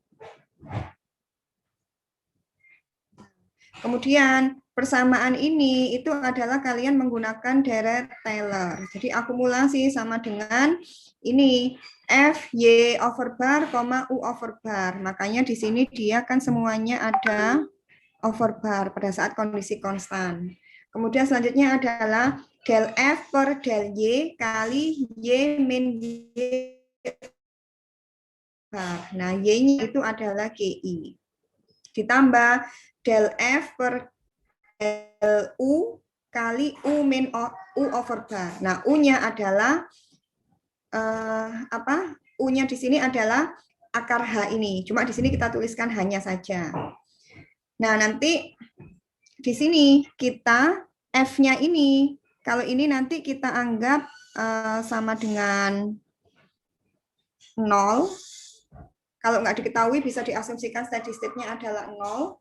Kemudian persamaan ini itu adalah kalian menggunakan deret Taylor. Jadi akumulasi sama dengan ini F, Y over bar, U over bar. Makanya di sini dia kan semuanya ada over bar pada saat kondisi konstan. Kemudian selanjutnya adalah del F per del Y kali Y min Y bar. Nah, Y-nya itu adalah GI. Ditambah del F per del U kali U min U over bar. Nah, U-nya adalah apa? U-nya di sini adalah akar H ini. Cuma di sini kita tuliskan hanya saja. Nah, nanti di sini kita F-nya ini, kalau ini nanti kita anggap sama dengan 0. Kalau nggak diketahui bisa diasumsikan steady state-nya adalah 0.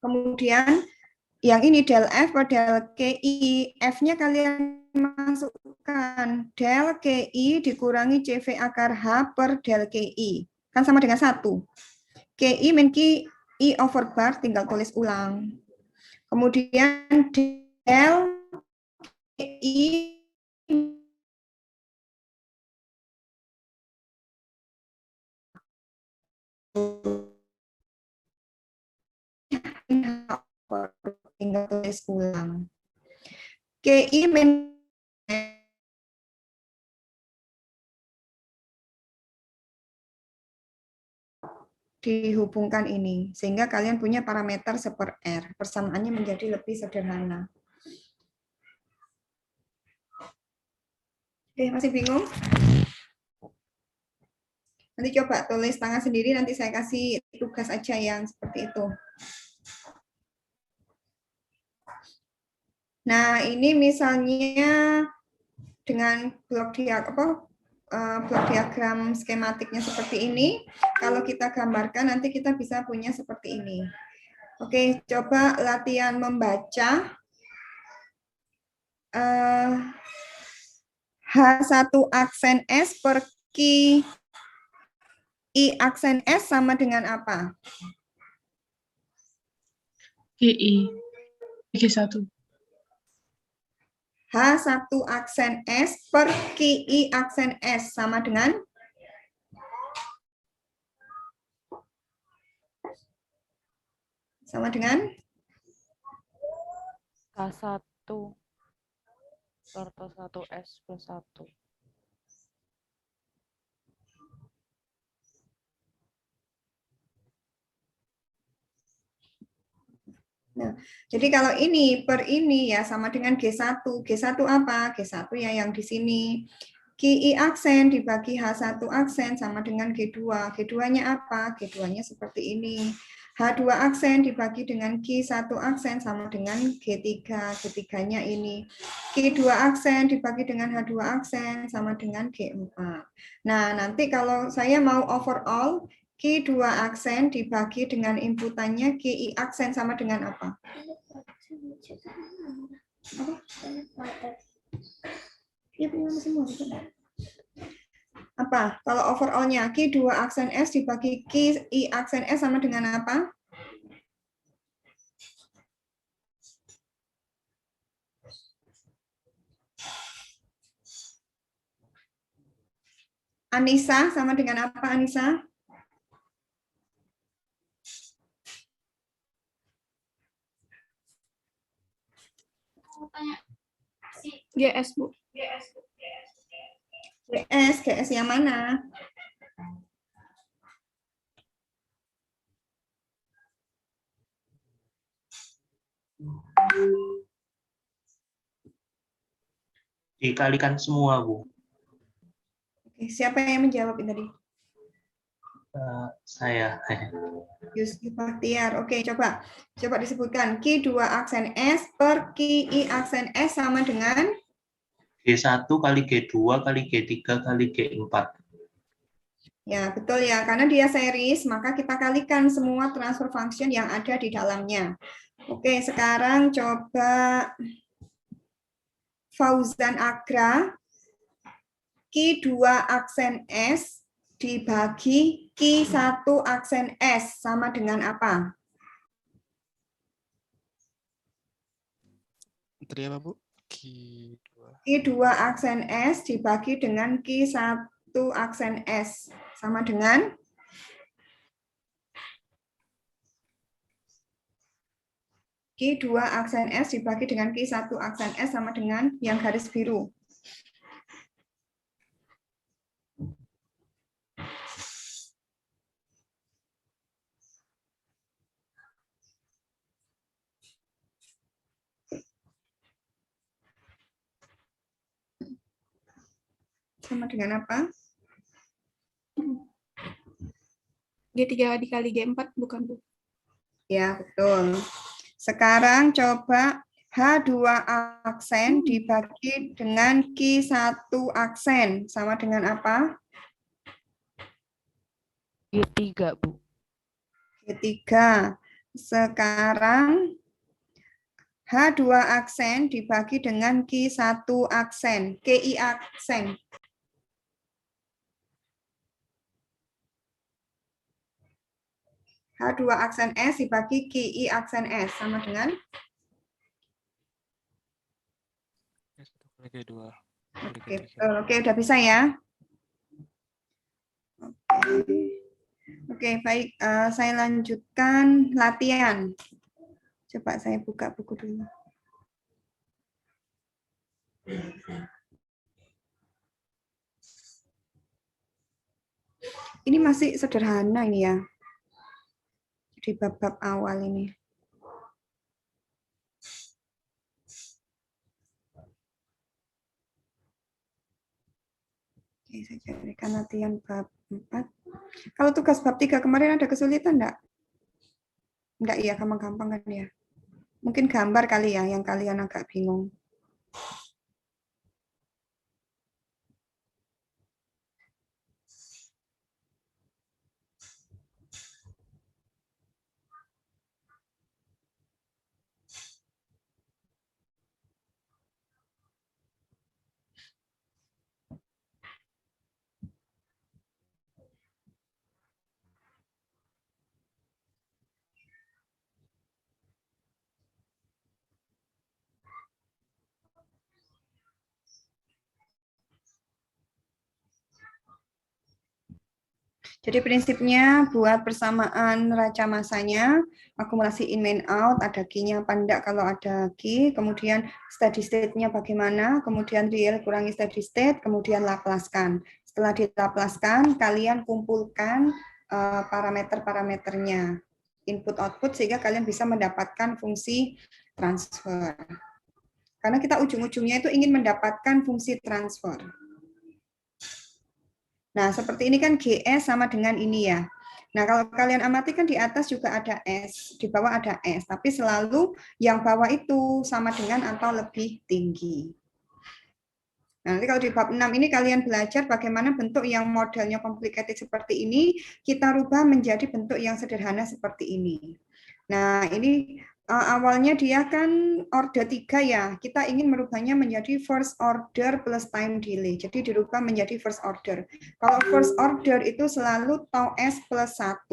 Kemudian yang ini del F per del KI, F-nya kalian masukkan del KI dikurangi CV akar H per del KI. Kan sama dengan 1. KI min KI over bar, tinggal tulis ulang. Kemudian del KI tinggal tulis ulang. KI min dihubungkan ini sehingga kalian punya parameter seper R. Persamaannya menjadi lebih sederhana. Oke, masih bingung? Nanti coba tulis tangan sendiri, nanti saya kasih tugas aja yang seperti itu. Nah, ini misalnya dengan blok diagram skematiknya seperti ini. Kalau kita gambarkan, nanti kita bisa punya seperti ini. Oke, coba latihan membaca. H1 aksen S per Q I aksen S sama dengan apa? GI. G1. H1 aksen S per QI aksen S sama dengan? Sama dengan? K1 serta 1S plus 1. Nah, jadi kalau ini per ini ya sama dengan G1. G1 apa? G1 ya yang di sini. QI aksen dibagi H1 aksen sama dengan G2. G2-nya apa? G2-nya seperti ini. H2 aksen dibagi dengan Q1 aksen sama dengan G3. G3-nya ini. Q2 aksen dibagi dengan H2 aksen sama dengan G4. Nah, nanti kalau saya mau overall, Q2 aksen dibagi dengan inputannya QI aksen sama dengan apa? Apa? Kalau overallnya Q2 aksen S dibagi QI aksen S sama dengan apa? Anissa sama dengan apa Anissa? GS, Bu. GS yang mana? Dikalikan semua, Bu. Oke, siapa yang menjawab ini tadi? Saya. Yusuf Bahtiar. Oke, coba disebutkan. Q2 aksen S per QI aksen S sama dengan? G1 kali G2 kali G3 kali G4. Ya, betul ya. Karena dia series, maka kita kalikan semua transfer function yang ada di dalamnya. Oke, sekarang coba Fauzan Agra. Q2 aksen S dibagi Q1 aksen S sama dengan apa? Tadi apa, Bu? Q2. Q2 aksen S dibagi dengan Q1 aksen S sama dengan? Q2 aksen S dibagi dengan Q1 aksen S sama dengan yang garis biru. Sama dengan apa? G3 dikali G4, bukan, Bu? Ya, betul. Sekarang coba H2 aksen dibagi dengan Q1 aksen. Sama dengan apa? G3, Bu. G3. Sekarang H2 aksen dibagi dengan Q1 aksen. QI aksen. H2 aksen S dibagi QI aksen S. Sama dengan? G2. Oke, betul. Oke, udah bisa ya? Oke, baik. Saya lanjutkan latihan. Coba saya buka buku dulu. Ini masih sederhana ini ya. Di bab-bab awal ini. Oke, saya carikan latihan bab 4. Kalau tugas bab 3 kemarin ada kesulitan enggak? Enggak ya, gampang-gampang kan ya. Mungkin gambar kali ya yang kalian agak bingung. Jadi prinsipnya buat persamaan raca masanya, akumulasi in main out, ada Q-nya apa enggak kalau ada Q, kemudian steady state-nya bagaimana, kemudian real kurangi steady state, kemudian laplaskan. Setelah dilaplaskan, kalian kumpulkan parameter-parameternya, input-output, sehingga kalian bisa mendapatkan fungsi transfer. Karena kita ujung-ujungnya itu ingin mendapatkan fungsi transfer. Nah, seperti ini kan GS sama dengan ini ya. Nah, kalau kalian amati kan di atas juga ada S, di bawah ada S, tapi selalu yang bawah itu sama dengan atau lebih tinggi. Nah, nanti kalau di bab 6 ini kalian belajar bagaimana bentuk yang modelnya complicated seperti ini, kita rubah menjadi bentuk yang sederhana seperti ini. Nah, ini awalnya dia kan order 3 ya, kita ingin merubahnya menjadi first order plus time delay. Jadi dirubah menjadi first order. Kalau first order itu selalu tau S plus 1.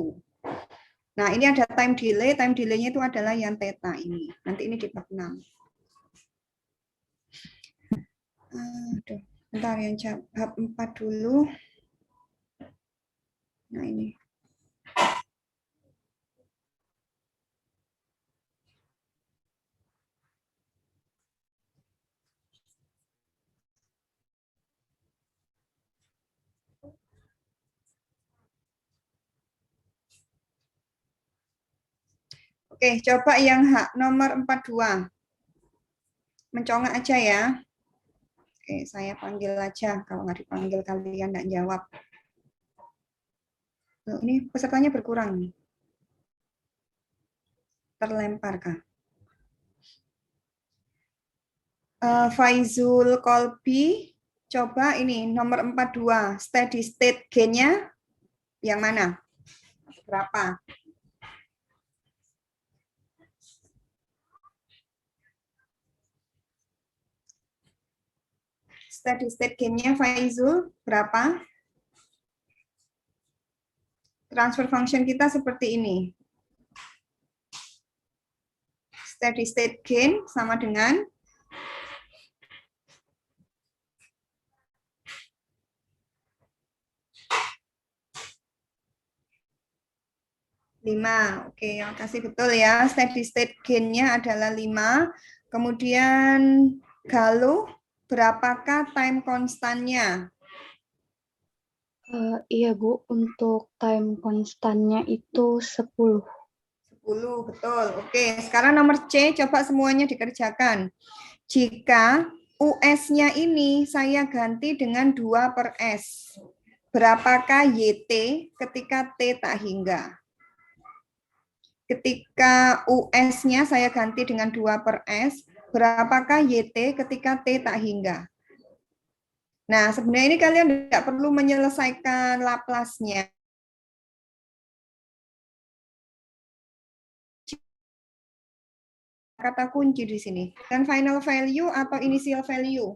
Nah, ini ada time delay-nya itu adalah yang theta ini. Nanti ini di bab 6. Aduh, bentar yang bab 4 dulu. Nah, ini. Oke, coba yang H, nomor 42. Mencongak aja ya. Oke, saya panggil aja. Kalau nggak dipanggil kalian nggak jawab. Loh, ini pesertanya berkurang nih. Terlempar kah? Faizul Kolbi, coba ini nomor 42, steady state gain-nya yang mana? Berapa? Steady state gain-nya Faizul berapa? Transfer function kita seperti ini. Steady state gain sama dengan 5. Oke, yang kasih betul ya. Steady state gain-nya adalah 5. Kemudian Galuh, berapakah time konstannya? Iya Bu, untuk time konstannya itu 10. 10, betul. Oke, sekarang nomor C, coba semuanya dikerjakan. Jika US-nya ini saya ganti dengan 2/S, berapakah YT ketika T tak hingga? Ketika US-nya saya ganti dengan 2/S, berapakah YT ketika T tak hingga? Nah, sebenarnya ini kalian tidak perlu menyelesaikan Laplace-nya. Kata kunci di sini. Dan final value atau initial value?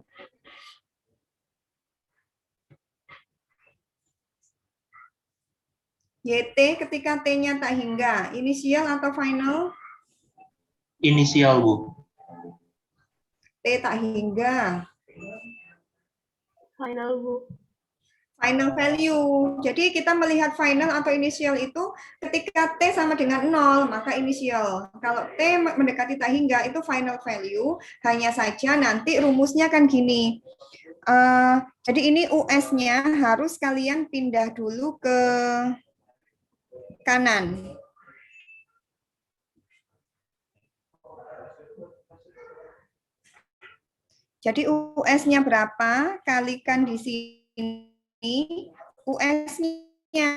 YT ketika T-nya tak hingga, inisial atau final? Inisial, Bu. T tak hingga. Final, Bu. Final value. Jadi kita melihat final atau inisial itu ketika T sama dengan 0, maka inisial. Kalau T mendekati tak hingga, itu final value. Hanya saja nanti rumusnya kan gini. Jadi ini US-nya harus kalian pindah dulu ke kanan. Jadi US-nya berapa? Kalikan di sini. US-nya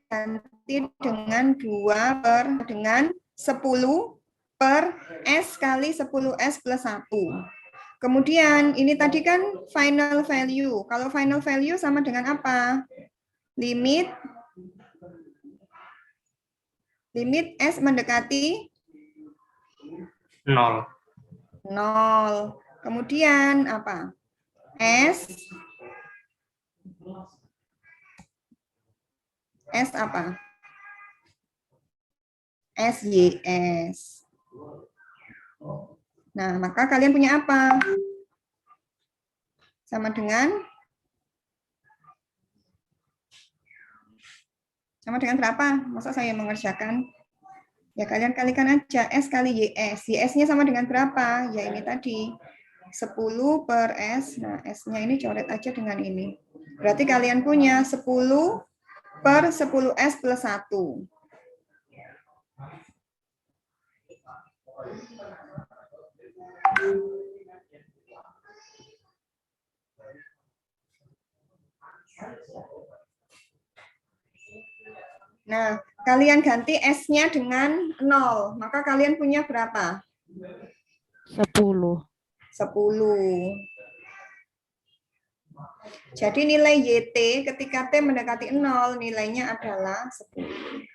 ganti dengan 2 dengan 10 per S kali 10S plus 1. Kemudian ini tadi kan final value. Kalau final value sama dengan apa? Limit S mendekati 0. 0. Kemudian apa? S apa? SYS. Nah, maka kalian punya apa? Sama dengan berapa? Masa saya mengerjakan? Ya kalian kalikan aja S kali YS. YS-nya sama dengan berapa? Ya ini tadi. 10 per S. Nah, S-nya ini coret aja dengan ini. Berarti kalian punya 10 per 10S plus 1. Nah, kalian ganti S-nya dengan 0. Maka kalian punya berapa? 10. 10. Jadi nilai YT ketika T mendekati 0, nilainya adalah 10.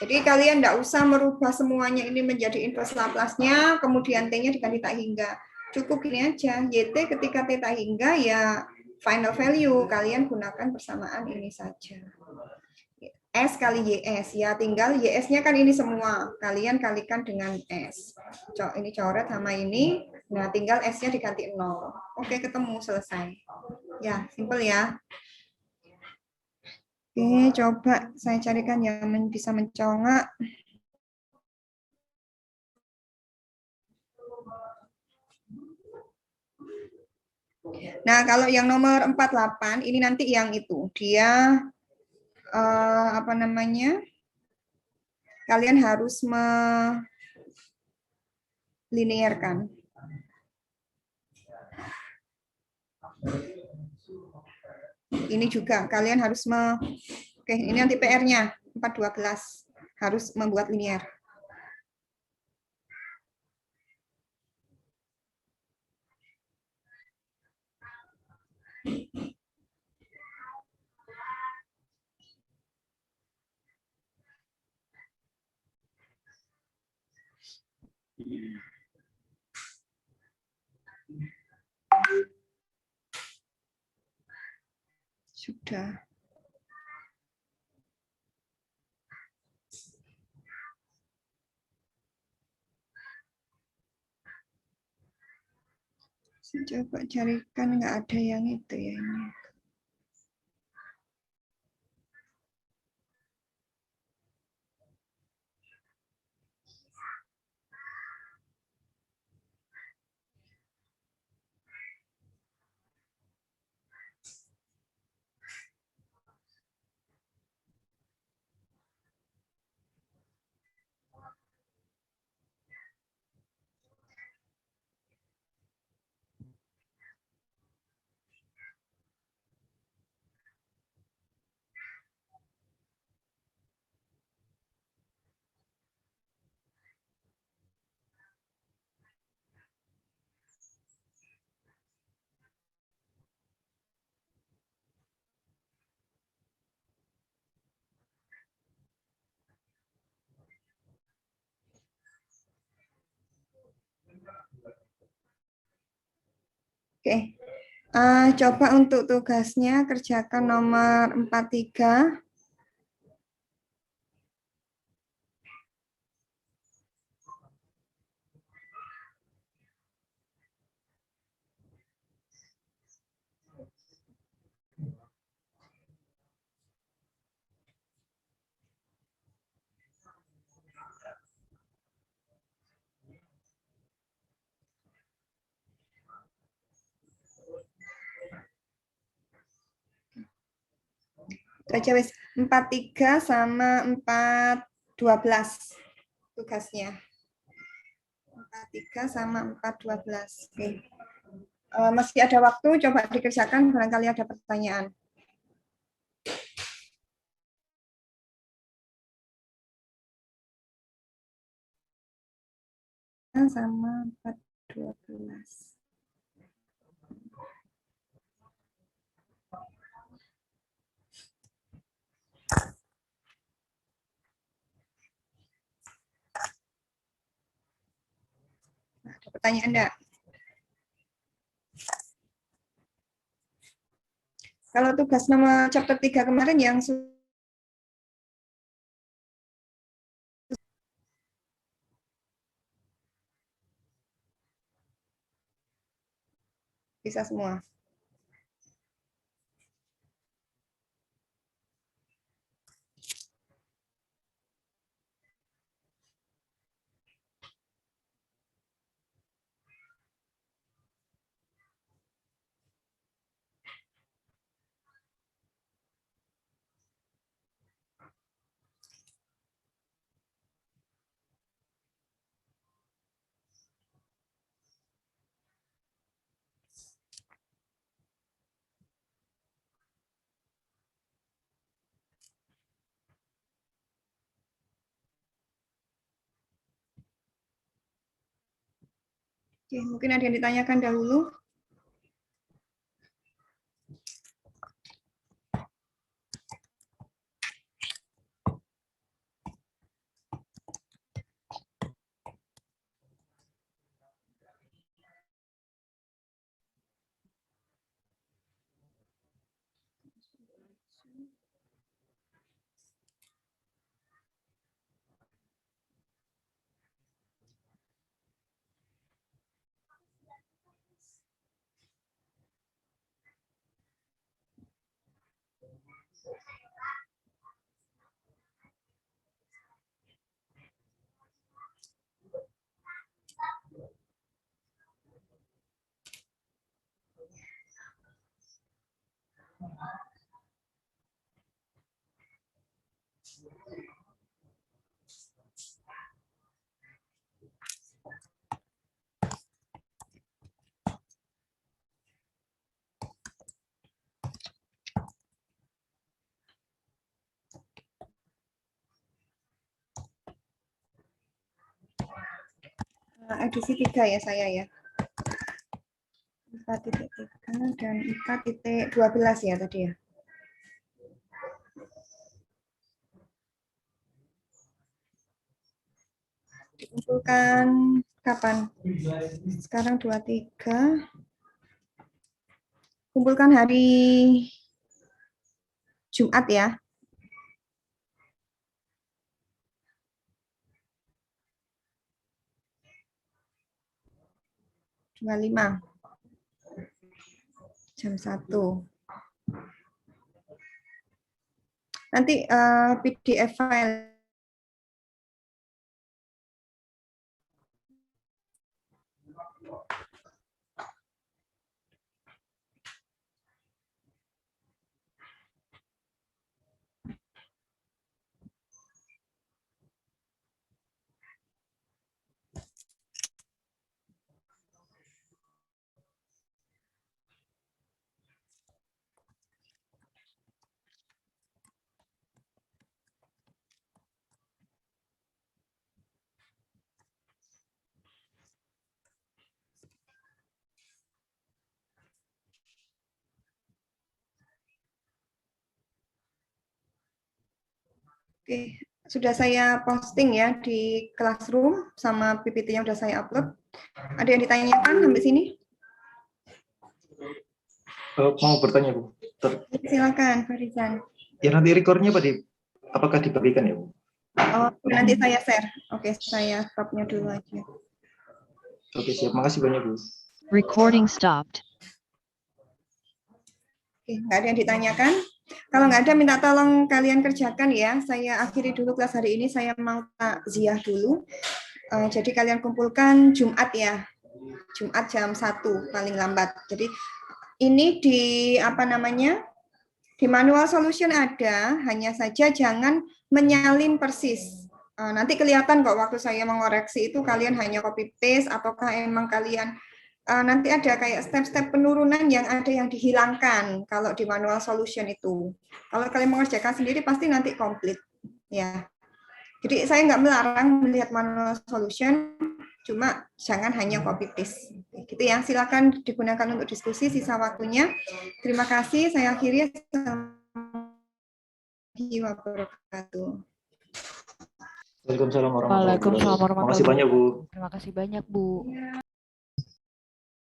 Jadi kalian tidak usah merubah semuanya ini menjadi inverse Laplace-nya, kemudian T-nya diganti tak hingga. Cukup gini aja, YT ketika T tak hingga ya final value, kalian gunakan persamaan ini saja. S kali YS, ya tinggal YS-nya kan ini semua, kalian kalikan dengan S. Ini coret sama ini, nah tinggal S-nya diganti 0. Oke, ketemu, selesai. Ya, simple ya. Oke, coba saya carikan yang bisa mencongak. Nah, kalau yang nomor 48, ini nanti yang itu. Dia apa namanya? kalian harus melinearkan. Ini juga kalian harus oke, ini nanti PR-nya 412 harus membuat linear. Sudah. Saya coba carikan, nggak ada yang itu ya ini. Oke, coba untuk tugasnya kerjakan nomor 43. Baca wis 43 sama 412 tugasnya. 43 sama 412. Oke. Masih ada waktu, coba dikerjakan barangkali ada pertanyaan. Sama 412. Ada pertanyaan enggak? Kalau tugas nomor chapter 3 kemarin yang bisa semua. Oke, mungkin ada yang ditanyakan dahulu. Edisi 3 ya saya ya. 4.3 dan 4.12 ya tadi ya. Dikumpulkan kapan? Sekarang 23. Kumpulkan hari Jumat ya. Jam 1. Nanti PDF file. Oke, sudah saya posting ya di Classroom sama PPT-nya sudah saya upload. Ada yang ditanyakan sampai sini? Mau bertanya, Bu. Silakan, Farizan. Ya nanti recordnya apakah dibagikan ya, Bu? Oh, nanti saya share. Oke, saya stopnya dulu aja. Oke, siap. Makasih banyak, Bu. Recording stopped. Oke, nggak ada yang ditanyakan. Kalau nggak ada, minta tolong kalian kerjakan ya. Saya akhiri dulu kelas hari ini. Saya mau takziah dulu. Jadi kalian kumpulkan Jumat ya. Jumat jam 1 paling lambat. Jadi ini di di manual solution ada, hanya saja jangan menyalin persis. Nanti kelihatan kok waktu saya mengoreksi itu kalian hanya copy paste ataukah emang kalian nanti ada kayak step-step penurunan yang ada yang dihilangkan kalau di manual solution itu. Kalau kalian mengerjakan sendiri pasti nanti komplit ya. Jadi saya nggak melarang melihat manual solution, cuma jangan hanya copy paste. Gitu ya. Silakan digunakan untuk diskusi sisa waktunya. Terima kasih. Saya akhiri. Assalamualaikum warahmatullahi wabarakatuh. Waalaikumsalam warahmatullahi wabarakatuh. Waalaikumsalam warahmatullahi Makasih banyak, Bu. Terima kasih banyak, Bu.